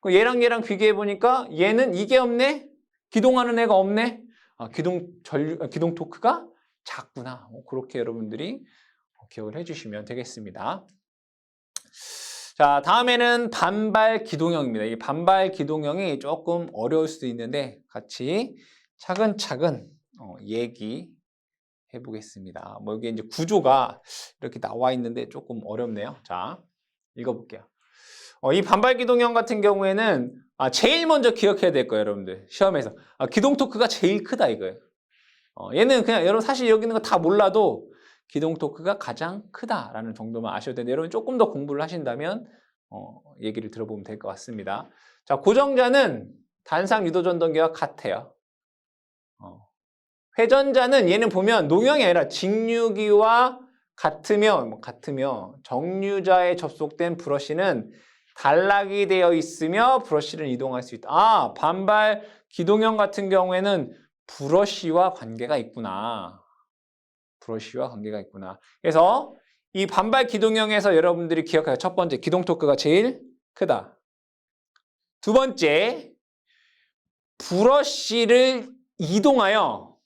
그럼 얘랑 비교해 보니까 얘는 이게 없네. 기동하는 애가 없네. 아, 기동 토크가 작구나. 그렇게 여러분들이 기억을 해주시면 되겠습니다. 자, 다음에는 반발 기동형입니다. 이 반발 기동형이 조금 어려울 수도 있는데 같이 차근차근 얘기해 보겠습니다. 뭐 여기 이제 구조가 이렇게 나와 있는데 조금 어렵네요. 자, 읽어볼게요. 이 반발 기동형 같은 경우에는 제일 먼저 기억해야 될 거예요, 여러분들. 시험에서. 기동 토크가 제일 크다 이거예요. 얘는 그냥 여러분 사실 여기 있는 거 다 몰라도 기동 토크가 가장 크다라는 정도만 아셔도 되는데 여러분 조금 더 공부를 하신다면 얘기를 들어보면 될 것 같습니다. 자, 고정자는 단상 유도 전동기와 같아요. 회전자는 얘는 보면 농형이 아니라 직류기와 같으며 정류자에 접속된 브러쉬는 단락이 되어 있으며 브러쉬를 이동할 수 있다. 반발 기동형 같은 경우에는 브러쉬와 관계가 있구나. 그래서 이 반발 기동형에서 여러분들이 기억해요. 첫 번째, 기동 토크가 제일 크다. 두 번째, 브러쉬를 이동하여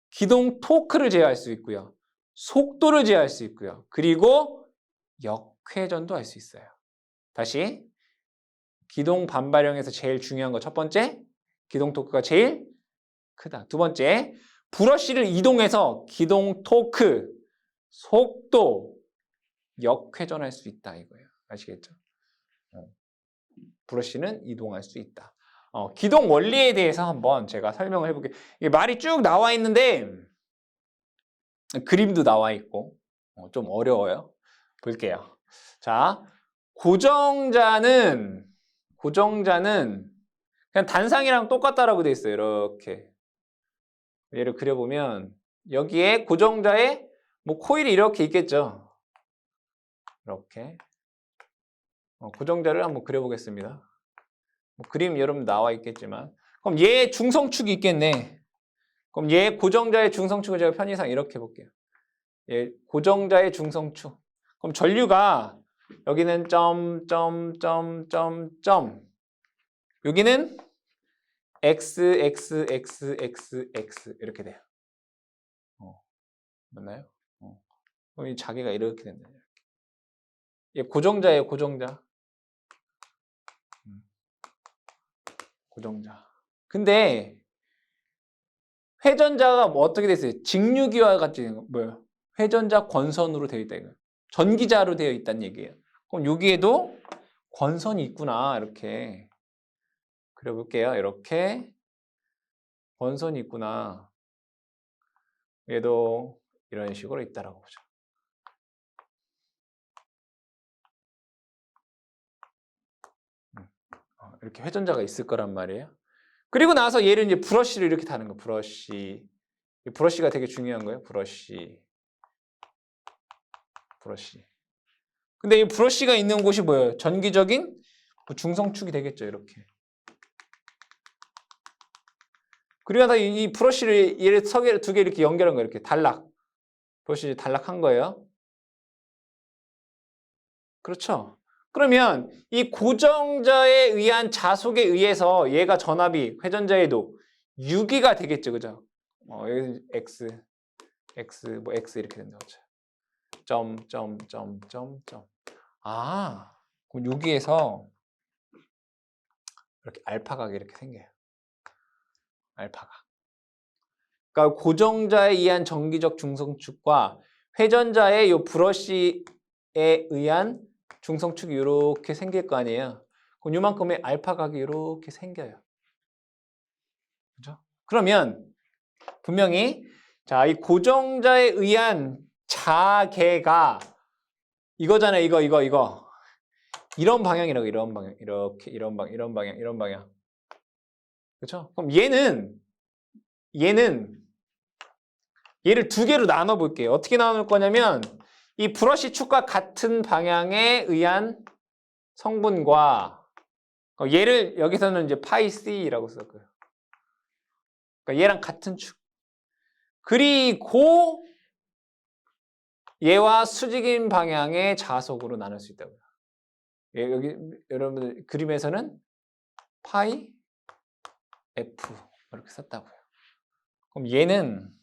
기동 토크를 제어할 수 있고요. 속도를 제어할 수 있고요. 그리고 역회전도 할 수 있어요. 다시 기동 반발형에서 제일 중요한 거 첫 번째, 기동 토크가 제일 크다. 두 번째, 브러쉬를 이동해서 기동 토크, 속도, 역회전할 수 있다 이거예요. 아시겠죠? 브러쉬는 이동할 수 있다. 기동 원리에 대해서 한번 제가 설명을 해볼게요. 이게 말이 쭉 나와 있는데 그림도 나와 있고 좀 어려워요. 볼게요. 자, 고정자는 그냥 단상이랑 똑같다라고 돼 있어요. 이렇게 얘를 그려보면 여기에 고정자에 뭐 코일이 이렇게 있겠죠. 이렇게 고정자를 한번 그려보겠습니다. 뭐 그림 여러분 나와 있겠지만 그럼 얘 중성축이 있겠네. 그럼 얘 고정자의 중성축을 제가 편의상 이렇게 볼게요. 얘 고정자의 중성축. 그럼 전류가 여기는 점 여기는 x 이렇게 돼요. 맞나요? 그럼 이 자기가 이렇게 된다. 얘 고정자예요, 고정자. 고정자. 근데 회전자가 뭐 어떻게 됐어요? 직류기와 같이 뭐예요? 회전자 권선으로 되어 있다 이거. 전기자로 되어 있다는 얘기예요. 그럼 여기에도 권선이 있구나 이렇게 그려볼게요. 이렇게 권선이 있구나. 얘도 이런 식으로 있다라고 보죠. 이렇게 회전자가 있을 거란 말이에요. 그리고 나서 얘를 이제 브러쉬를 이렇게 다는 거. 브러쉬가 되게 중요한 거예요. 브러쉬. 근데 이 브러쉬가 있는 곳이 뭐예요? 전기적인 중성축이 되겠죠. 이렇게. 그리고 나서 이 브러쉬를 얘를 서개 두 개 이렇게 연결한 거예요. 이렇게 브러쉬를 단락한 거예요. 그렇죠? 그러면 이 고정자에 의한 자속에 의해서 얘가 전압이 회전자에도 유기가 되겠죠. 그죠? 여기 x 이렇게 된다. 그죠? 그럼 여기에서 이렇게 알파각이 이렇게 생겨요. 알파각. 그러니까 고정자에 의한 전기적 중성축과 회전자의 이 브러쉬에 의한 중성축이 이렇게 생길 거 아니에요. 그럼 요만큼의 알파각이 이렇게 생겨요. 그죠? 그러면 분명히 자, 이 고정자에 의한 자개가 이거잖아요. 이거. 이런 방향이라고, 이런 방향. 이렇게, 이런 방향, 이런 방향. 그렇죠? 그럼 얘를 두 개로 나눠 볼게요. 어떻게 나눌 거냐면 이 브러쉬 축과 같은 방향에 의한 성분과 얘를 여기서는 이제 파이 C라고 썼고요. 그러니까 얘랑 같은 축. 그리고 얘와 수직인 방향의 자속으로 나눌 수 있다고요. 여기 여러분들 그림에서는 파이 F 이렇게 썼다고요. 그럼 얘는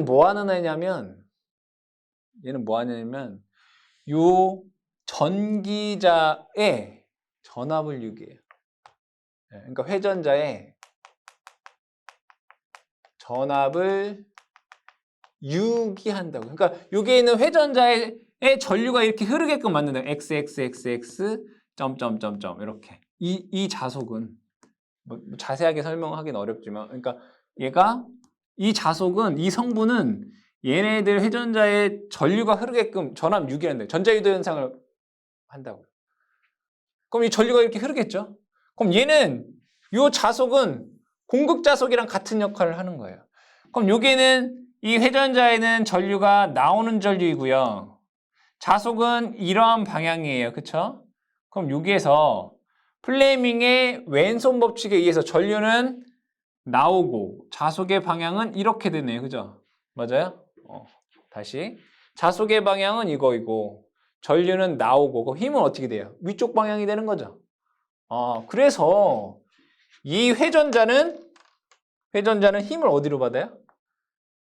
뭐 하는 애냐면 요 전기자의 전압을 유기해요. 그러니까 회전자의 전압을 유기한다고. 그러니까 여기에 있는 회전자의 전류가 이렇게 흐르게끔 만든다. x 점점점점 이렇게. 이 자속은 뭐 자세하게 설명하기는 어렵지만, 그러니까 이 자속은 이 성분은 얘네들 회전자의 전류가 흐르게끔 전압 유기한다. 전자유도 현상을 한다고요. 그럼 이 전류가 이렇게 흐르겠죠? 그럼 얘는 이 자속은 공극 자속이랑 같은 역할을 하는 거예요. 그럼 여기에는 이 회전자에는 전류가 나오는 전류이고요. 자속은 이러한 방향이에요. 그쵸? 그럼 여기에서 플레밍의 왼손 법칙에 의해서 전류는 나오고 자속의 방향은 이렇게 되네요. 그죠? 맞아요? 다시. 자속의 방향은 이거이고 전류는 나오고 그럼 힘은 어떻게 돼요? 위쪽 방향이 되는 거죠. 그래서 이 회전자는 힘을 어디로 받아요?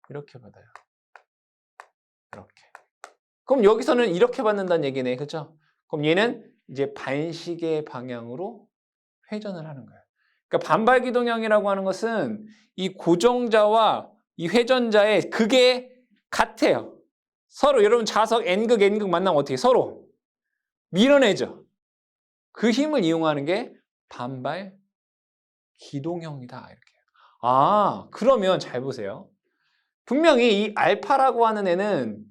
이렇게 받아요. 이렇게. 그럼 여기서는 이렇게 받는다는 얘기네. 그죠? 그럼 얘는 이제 반시계 방향으로 회전을 하는 거예요. 그러니까 반발기동형이라고 하는 것은 이 고정자와 이 회전자의 극에 같아요. 서로 여러분 자석 N극 만나면 어떻게 서로 밀어내죠. 그 힘을 이용하는 게 반발기동형이다. 이렇게. 그러면 잘 보세요. 분명히 이 알파라고 하는 애는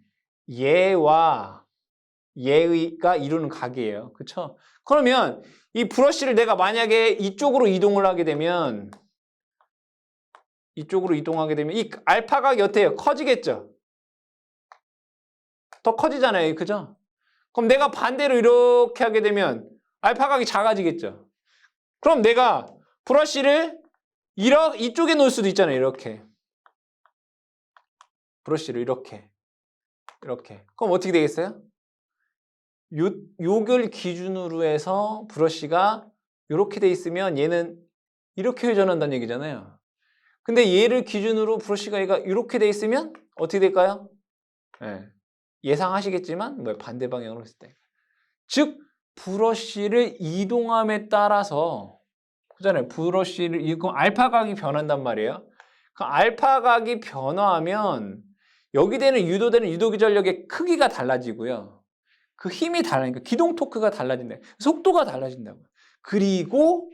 얘와 얘가 이루는 각이에요. 그렇죠? 그러면 이 브러쉬를 내가 만약에 이쪽으로 이동을 하게 되면 이 알파각이 어때요? 커지겠죠? 더 커지잖아요. 그죠? 그럼 내가 반대로 이렇게 하게 되면 알파각이 작아지겠죠? 그럼 내가 브러쉬를 이쪽에 놓을 수도 있잖아요. 이렇게. 브러쉬를 이렇게. 그럼 어떻게 되겠어요? 요걸 기준으로 해서 브러쉬가 이렇게 돼 있으면 얘는 이렇게 회전한다는 얘기잖아요. 근데 얘를 기준으로 브러쉬가 얘가 이렇게 돼 있으면 어떻게 될까요? 예상하시겠지만 반대 방향으로 했을 때. 즉 브러쉬를 이동함에 따라서 그잖아요. 브러쉬를 이동 알파각이 변한단 말이에요. 그 알파각이 변화하면 여기 되는 유도되는 유도기전력의 크기가 달라지고요. 그 힘이 달라니까 기동 토크가 달라진다. 속도가 달라진다고. 그리고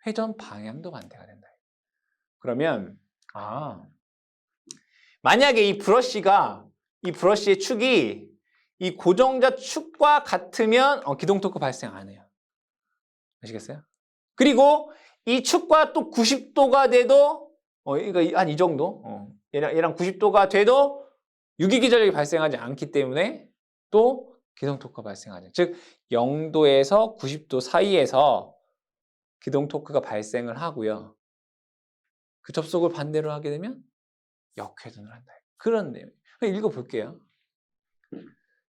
회전 방향도 반대가 된다. 그러면 만약에 이 브러쉬의 축이 이 고정자 축과 같으면 기동 토크 발생 안 해요. 아시겠어요? 그리고 이 축과 또 90도가 돼도 이거 한 이 정도 얘랑 90도가 돼도 유기기전력이 발생하지 않기 때문에 또 기동 토크가 발생하죠. 즉 0도에서 90도 사이에서 기동 토크가 발생을 하고요. 그 접속을 반대로 하게 되면 역회전을 한다. 그런 내용. 읽어볼게요.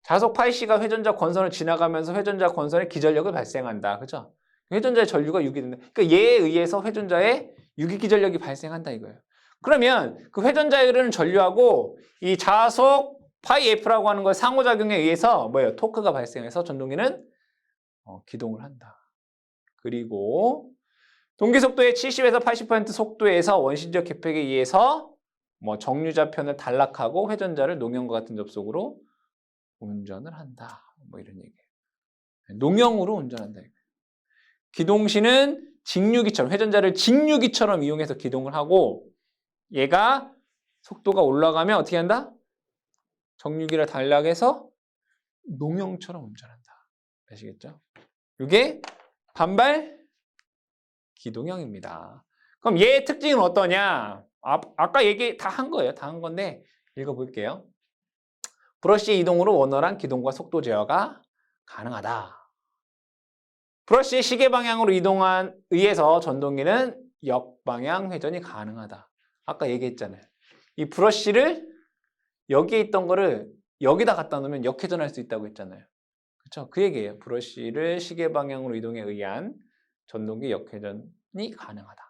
자속 파이C가 회전자 권선을 지나가면서 회전자 권선에 기전력을 발생한다. 그죠? 회전자의 전류가 유기된다. 그러니까 얘에 의해서 회전자의 유기기전력이 발생한다 이거예요. 그러면 그 회전자에 흐르는 전류하고 이 자속 파이 F라고 하는 걸 상호작용에 의해서 토크가 발생해서 전동기는 기동을 한다. 그리고 동기속도의 70에서 80% 속도에서 원심력 계획에 의해서 뭐 정류좌편을 단락하고 회전자를 농형과 같은 접속으로 운전을 한다. 뭐 이런 얘기예요. 농형으로 운전한다. 기동시는 직류기처럼 회전자를 직류기처럼 이용해서 기동을 하고 얘가 속도가 올라가면 어떻게 한다? 정류기를 단락해서 농형처럼 운전한다. 아시겠죠? 이게 반발 기동형입니다. 그럼 얘의 특징은 어떠냐? 아까 얘기 다 한 거예요. 다 한 건데 읽어볼게요. 브러쉬의 이동으로 원활한 기동과 속도 제어가 가능하다. 브러쉬의 시계 방향으로 이동한 의해서 전동기는 역방향 회전이 가능하다. 아까 얘기했잖아요. 이 브러쉬를 여기에 있던 거를 여기다 갖다 놓으면 역회전할 수 있다고 했잖아요. 그렇죠? 그 얘기예요. 브러쉬를 시계 방향으로 이동에 의한 전동기 역회전이 가능하다.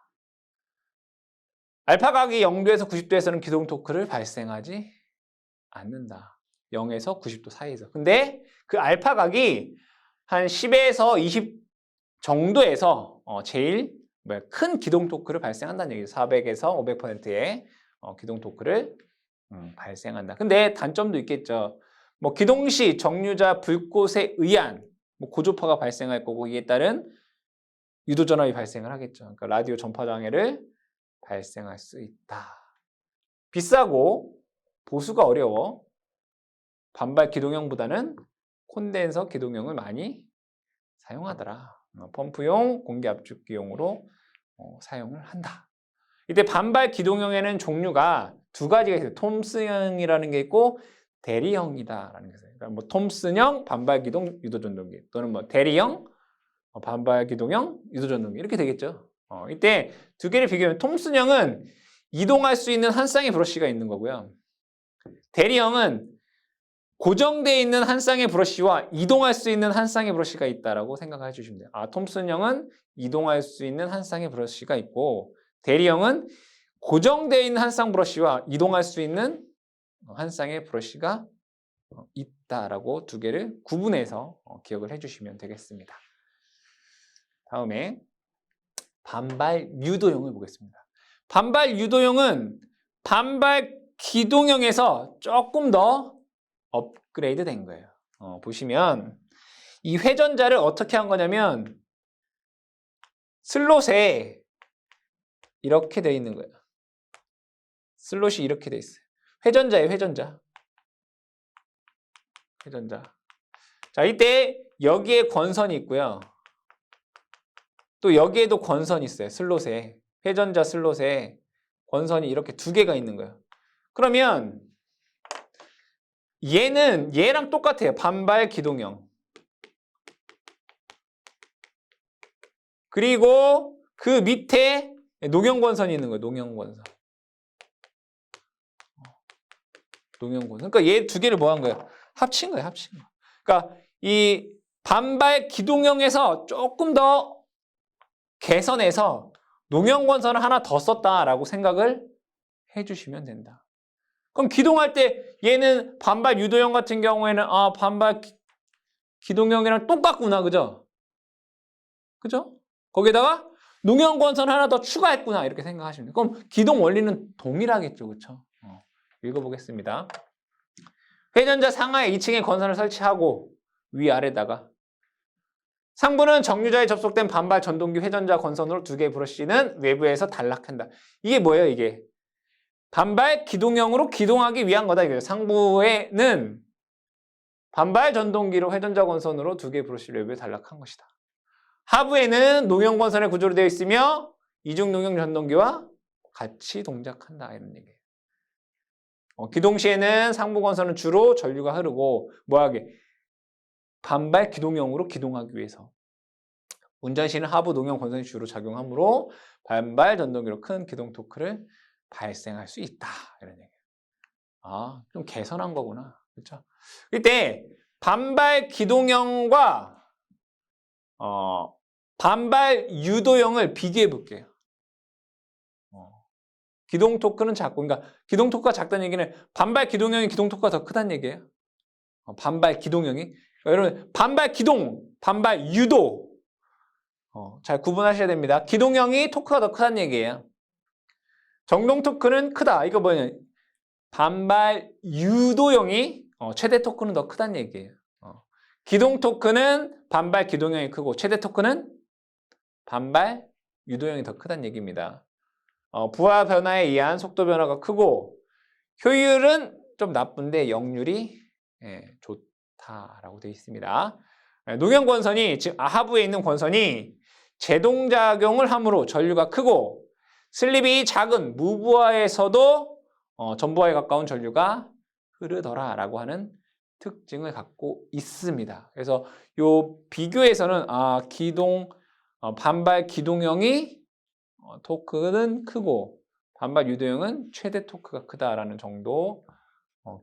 알파각이 0도에서 90도에서는 기동 토크를 발생하지 않는다. 0에서 90도 사이에서. 근데 그 알파각이 한 10에서 20 정도에서 제일 큰 기동 토크를 발생한다는 얘기죠. 400에서 500%의 기동 토크를 발생한다. 근데 단점도 있겠죠. 뭐 기동시 정류자 불꽃에 의한 고조파가 발생할 거고 이에 따른 유도 전압이 발생을 하겠죠. 그러니까 라디오 전파 장애를 발생할 수 있다. 비싸고 보수가 어려워. 반발 기동형보다는 콘덴서 기동형을 많이 사용하더라. 펌프용, 공기 압축기용으로 사용을 한다. 이때 반발 기동형에는 종류가 두 가지가 있어요. 톰슨형이라는 게 있고 대리형이다라는 게 있어요. 그러니까 뭐 톰슨형 반발 기동 유도 전동기 또는 뭐 대리형 반발 기동형 유도 전동기 이렇게 되겠죠. 이때 두 개를 비교하면 톰슨형은 이동할 수 있는 한 쌍의 브러쉬가 있는 거고요. 대리형은 고정되어 있는 한 쌍의 브러쉬와 이동할 수 있는 한 쌍의 브러쉬가 있다라고 생각해 주시면 돼요. 톰슨형은 이동할 수 있는 한 쌍의 브러쉬가 있고 대리형은 고정되어 있는 한 쌍 브러쉬와 이동할 수 있는 한 쌍의 브러쉬가 있다라고 두 개를 구분해서 기억을 해주시면 되겠습니다. 다음에 반발 유도형을 보겠습니다. 반발 유도형은 반발 기동형에서 조금 더 업그레이드 된 거예요. 보시면 이 회전자를 어떻게 한 거냐면 슬롯에 이렇게 돼 있는 거예요. 슬롯이 이렇게 돼 있어요. 회전자예요, 회전자. 회전자. 자, 이때 여기에 권선이 있고요. 또 여기에도 권선이 있어요. 슬롯에. 회전자 슬롯에 권선이 이렇게 두 개가 있는 거예요. 그러면 얘는 얘랑 똑같아요. 반발 기동형. 그리고 그 밑에 농형권선이 있는 거예요. 농형권선. 농형권선. 그러니까 얘 두 개를 뭐 한 거예요? 합친 거예요. 합친 거. 그러니까 이 반발 기동형에서 조금 더 개선해서 농형권선을 하나 더 썼다라고 생각을 해주시면 된다. 그럼 기동할 때 얘는 반발 유도형 같은 경우에는 반발 기동형이랑 똑같구나. 그죠? 그죠? 거기다가 농형권선 하나 더 추가했구나. 이렇게 생각하시면 돼요. 그럼 기동 원리는 동일하겠죠. 그렇죠? 읽어보겠습니다. 회전자 상하에 2층에 권선을 설치하고 위아래다가 상부는 정류자에 접속된 반발 전동기 회전자 권선으로 두 개의 브러쉬는 외부에서 단락한다. 이게 뭐예요? 이게 반발 기동형으로 기동하기 위한 거다. 이거예요. 상부에는 반발 전동기로 회전자 권선으로 두 개의 브러쉬를 외부에 단락한 것이다. 하부에는 농형 권선의 구조로 되어 있으며 이중 농형 전동기와 같이 동작한다. 이런 얘기예요. 기동 시에는 상부 권선은 주로 전류가 흐르고 뭐하게? 반발 기동형으로 기동하기 위해서. 운전 시는 하부 농형 권선이 주로 작용하므로 반발 전동기로 큰 기동 토크를 발생할 수 있다. 이런 얘기예요. 좀 개선한 거구나. 그렇죠? 이때 반발 기동형과 반발 유도형을 비교해 볼게요. 기동 토크는 작고, 그러니까 기동 토크가 작다는 얘기는 반발 기동형이 기동 토크가 더 크다는 얘기예요. 반발 기동형이. 그러니까 여러분 반발 기동, 반발 유도 잘 구분하셔야 됩니다. 기동형이 토크가 더 크다는 얘기예요. 정동 토크는 크다. 이거 뭐냐? 반발 유도형이 최대 토크는 더 크다는 얘기예요. 기동 토크는 반발 기동형이 크고 최대 토크는 반발 유도형이 더 크다는 얘기입니다. 부하 변화에 의한 속도 변화가 크고 효율은 좀 나쁜데 역률이 좋다라고 되어 있습니다. 농형 권선이 지금 하부에 있는 권선이 제동작용을 함으로 전류가 크고 슬립이 작은 무부하에서도 전부하에 가까운 전류가 흐르더라라고 하는 특징을 갖고 있습니다. 그래서 요 비교에서는 반발 기동형이 토크는 크고 반발 유도형은 최대 토크가 크다라는 정도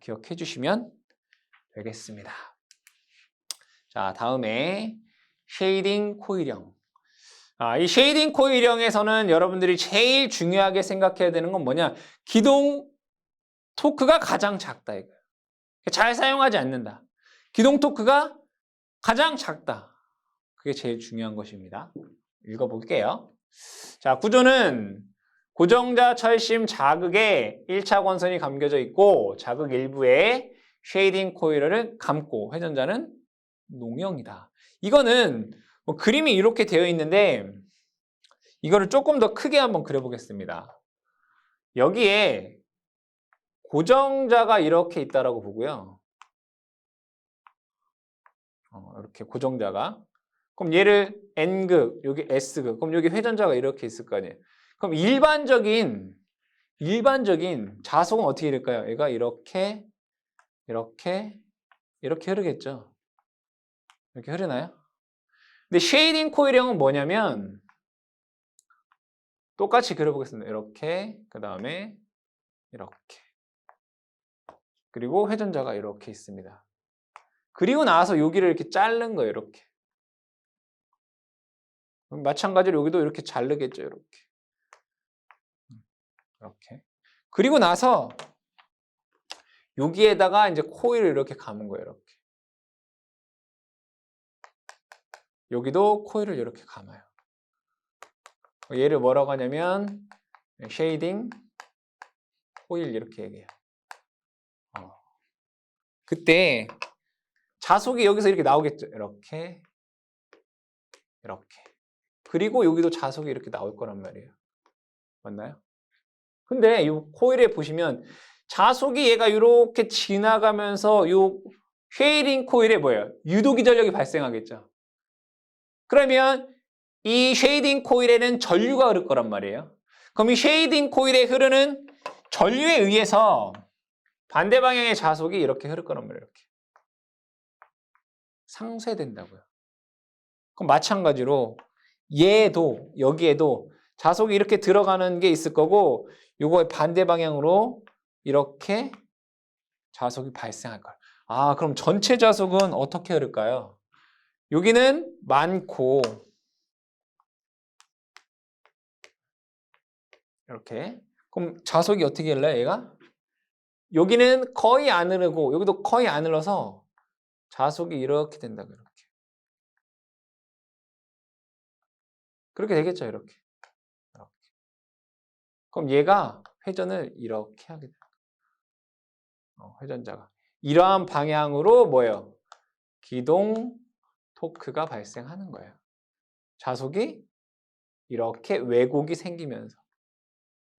기억해 주시면 되겠습니다. 자, 다음에 쉐이딩 코일형. 이 쉐이딩 코일형에서는 여러분들이 제일 중요하게 생각해야 되는 건 뭐냐? 기동 토크가 가장 작다 이거예요. 잘 사용하지 않는다. 기동 토크가 가장 작다. 그게 제일 중요한 것입니다. 읽어볼게요. 자, 구조는 고정자 철심 자극에 1차 권선이 감겨져 있고 자극 일부에 쉐이딩 코일을 감고 회전자는 농형이다. 이거는 뭐 그림이 이렇게 되어 있는데 이거를 조금 더 크게 한번 그려보겠습니다. 여기에 고정자가 이렇게 있다라고 보고요. 이렇게 고정자가. 그럼 얘를 N극, 여기 S극. 그럼 여기 회전자가 이렇게 있을 거 아니에요. 그럼 일반적인 자속은 어떻게 될까요? 얘가 이렇게 흐르겠죠. 이렇게 흐르나요? 근데 쉐이딩 코일형은 뭐냐면 똑같이 그려보겠습니다. 이렇게, 그 다음에 이렇게. 그리고 회전자가 이렇게 있습니다. 그리고 나서 여기를 이렇게 자른 거예요. 이렇게. 마찬가지로 여기도 이렇게 자르겠죠. 이렇게. 이렇게. 그리고 나서 여기에다가 이제 코일을 이렇게 감은 거예요. 이렇게. 여기도 코일을 이렇게 감아요. 얘를 뭐라고 하냐면 쉐이딩 코일 이렇게 얘기해요. 그때 자속이 여기서 이렇게 나오겠죠. 이렇게. 그리고 여기도 자속이 이렇게 나올 거란 말이에요. 맞나요? 근데 이 코일에 보시면 자속이 얘가 이렇게 지나가면서 이 쉐이딩 코일에 뭐예요? 유도기전력이 발생하겠죠. 그러면 이 쉐이딩 코일에는 전류가 흐를 거란 말이에요. 그럼 이 쉐이딩 코일에 흐르는 전류에 의해서 반대 방향의 자속이 이렇게 흐를 거란 말이에요. 이렇게. 상쇄된다고요. 그럼 마찬가지로 여기에도 자속이 이렇게 들어가는 게 있을 거고 요거의 반대 방향으로 이렇게 자속이 발생할 거예요. 그럼 전체 자속은 어떻게 흐를까요? 여기는 많고 이렇게. 그럼 자속이 어떻게 흘러요, 얘가? 여기는 거의 안 흐르고 여기도 거의 안 흘러서 자속이 이렇게 된다고요. 그렇게 되겠죠, 이렇게. 그럼 얘가 회전을 이렇게 하게 돼요. 회전자가. 이러한 방향으로 뭐예요? 기동 토크가 발생하는 거예요. 자속이 이렇게 왜곡이 생기면서.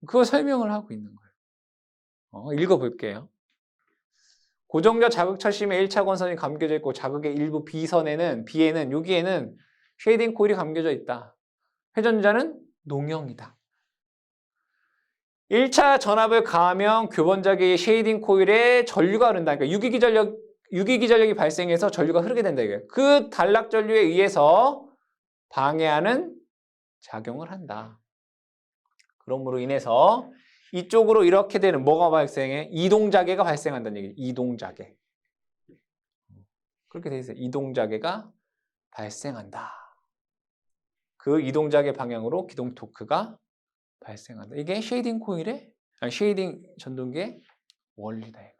그거 설명을 하고 있는 거예요. 읽어볼게요. 고정자 자극 철심에 1차 권선이 감겨져 있고 자극의 일부 B에는 여기에는 쉐이딩 코일이 감겨져 있다. 회전자는 농형이다. 1차 전압을 가하면 교번자기의 쉐이딩 코일에 전류가 흐른다. 그러니까 유기기전력이 발생해서 전류가 흐르게 된다. 이거예요. 그 단락 전류에 의해서 방해하는 작용을 한다. 그러므로 인해서 이쪽으로 이렇게 되는 뭐가 발생해? 이동자계가 발생한다는 얘기예요. 이동자계. 그렇게 돼 있어요. 이동자계가 발생한다. 그 이동자계 방향으로 기동 토크가 발생한다. 이게 쉐이딩 전동기의 원리다 이거예요.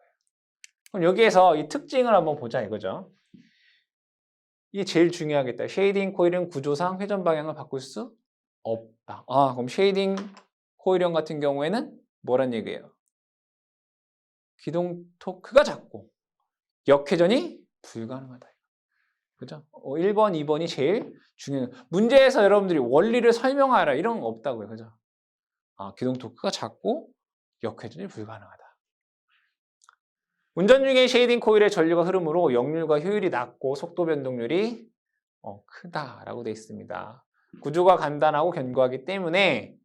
그럼 여기에서 이 특징을 한번 보자 이거죠. 이게 제일 중요하겠다. 쉐이딩 코일은 구조상 회전 방향을 바꿀 수 없다. 그럼 쉐이딩 코일형 같은 경우에는 뭐란 얘기예요? 기동 토크가 작고 역회전이 불가능하다. 그죠? 1번, 2번이 제일 중요해요. 문제에서 여러분들이 원리를 설명하라 이런 거 없다고요. 그죠? 기동 토크가 작고 역회전이 불가능하다. 운전 중에 쉐이딩 코일의 전류가 흐름으로 역률과 효율이 낮고 속도 변동률이 크다라고 되어 있습니다. 구조가 간단하고 견고하기 때문에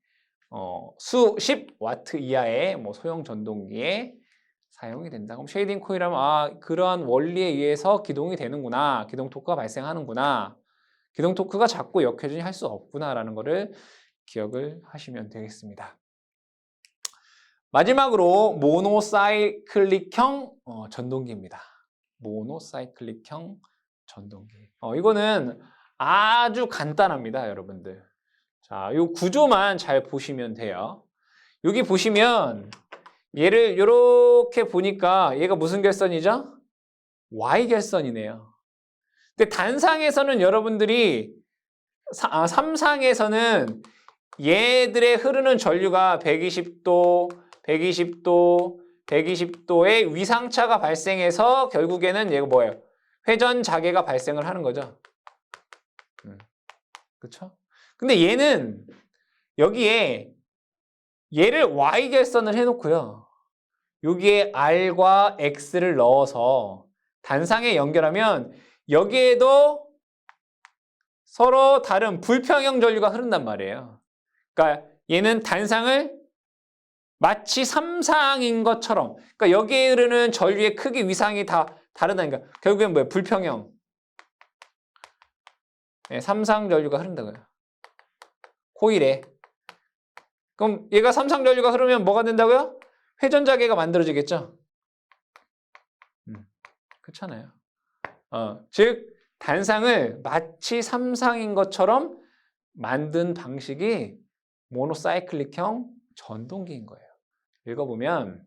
수십 와트 이하의 소형 전동기에 사용이 된다. 그럼 쉐이딩 코일하면 그러한 원리에 의해서 기동이 되는구나. 기동 토크가 발생하는구나. 기동 토크가 작고 역회전이 할 수 없구나라는 것을 기억을 하시면 되겠습니다. 마지막으로 모노사이클릭형 전동기입니다. 모노사이클릭형 전동기. 이거는 아주 간단합니다, 여러분들. 자, 이 구조만 잘 보시면 돼요. 여기 보시면 얘를 이렇게 보니까 얘가 무슨 결선이죠? Y결선이네요. 근데 단상에서는 여러분들이 3상에서는 얘들의 흐르는 전류가 120도, 120도, 120도의 위상차가 발생해서 결국에는 얘가 뭐예요? 회전 자개가 발생을 하는 거죠. 그렇죠? 근데 얘는 여기에 얘를 Y결선을 해놓고요. 여기에 R과 X를 넣어서 단상에 연결하면 여기에도 서로 다른 불평형 전류가 흐른단 말이에요. 그러니까 얘는 단상을 마치 3상인 것처럼, 그러니까 여기에 흐르는 전류의 크기 위상이 다 다르다니까. 결국엔 뭐예요? 불평형. 네, 3상 전류가 흐른다고요. 코일에. 그럼 얘가 3상 전류가 흐르면 뭐가 된다고요? 회전자개가 만들어지겠죠? 그렇잖아요. 즉 단상을 마치 3상인 것처럼 만든 방식이 모노사이클릭형 전동기인 거예요. 읽어보면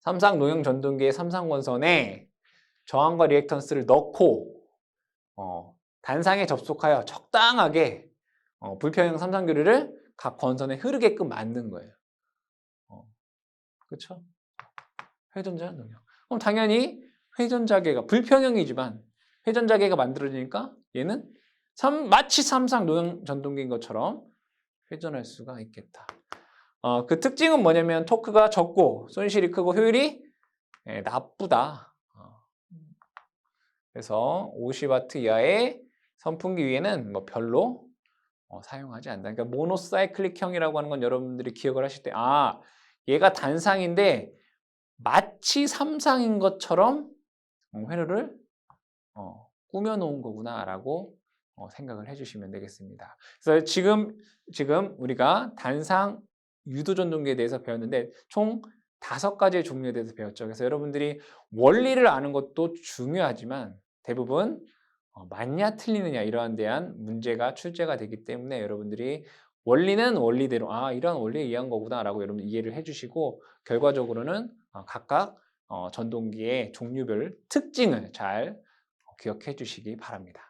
3상 노형 전동기의 3상 원선에 저항과 리액턴스를 넣고 단상에 접속하여 적당하게 불평형 3상 교류를 각 권선에 흐르게끔 만든 거예요. 그렇죠? 회전자 노형. 그럼 당연히 회전자개가 불평형이지만 회전자개가 만들어지니까 얘는 마치 3상 노형 전동기인 것처럼 회전할 수가 있겠다. 그 특징은 뭐냐면 토크가 적고 손실이 크고 효율이 나쁘다. 그래서 50W 이하의 선풍기 위에는 별로 사용하지 않는다. 그러니까 모노사이클릭형이라고 하는 건 여러분들이 기억을 하실 때 얘가 단상인데 마치 3상인 것처럼 회로를 꾸며놓은 거구나라고 생각을 해주시면 되겠습니다. 그래서 지금 우리가 단상 유도전동기에 대해서 배웠는데 총 5가지의 종류에 대해서 배웠죠. 그래서 여러분들이 원리를 아는 것도 중요하지만 대부분 맞냐 틀리느냐 이러한 대한 문제가 출제가 되기 때문에 여러분들이 원리는 원리대로 이런 원리에 의한 거구나 라고 여러분 이해를 해주시고 결과적으로는 각각 전동기의 종류별 특징을 잘 기억해 주시기 바랍니다.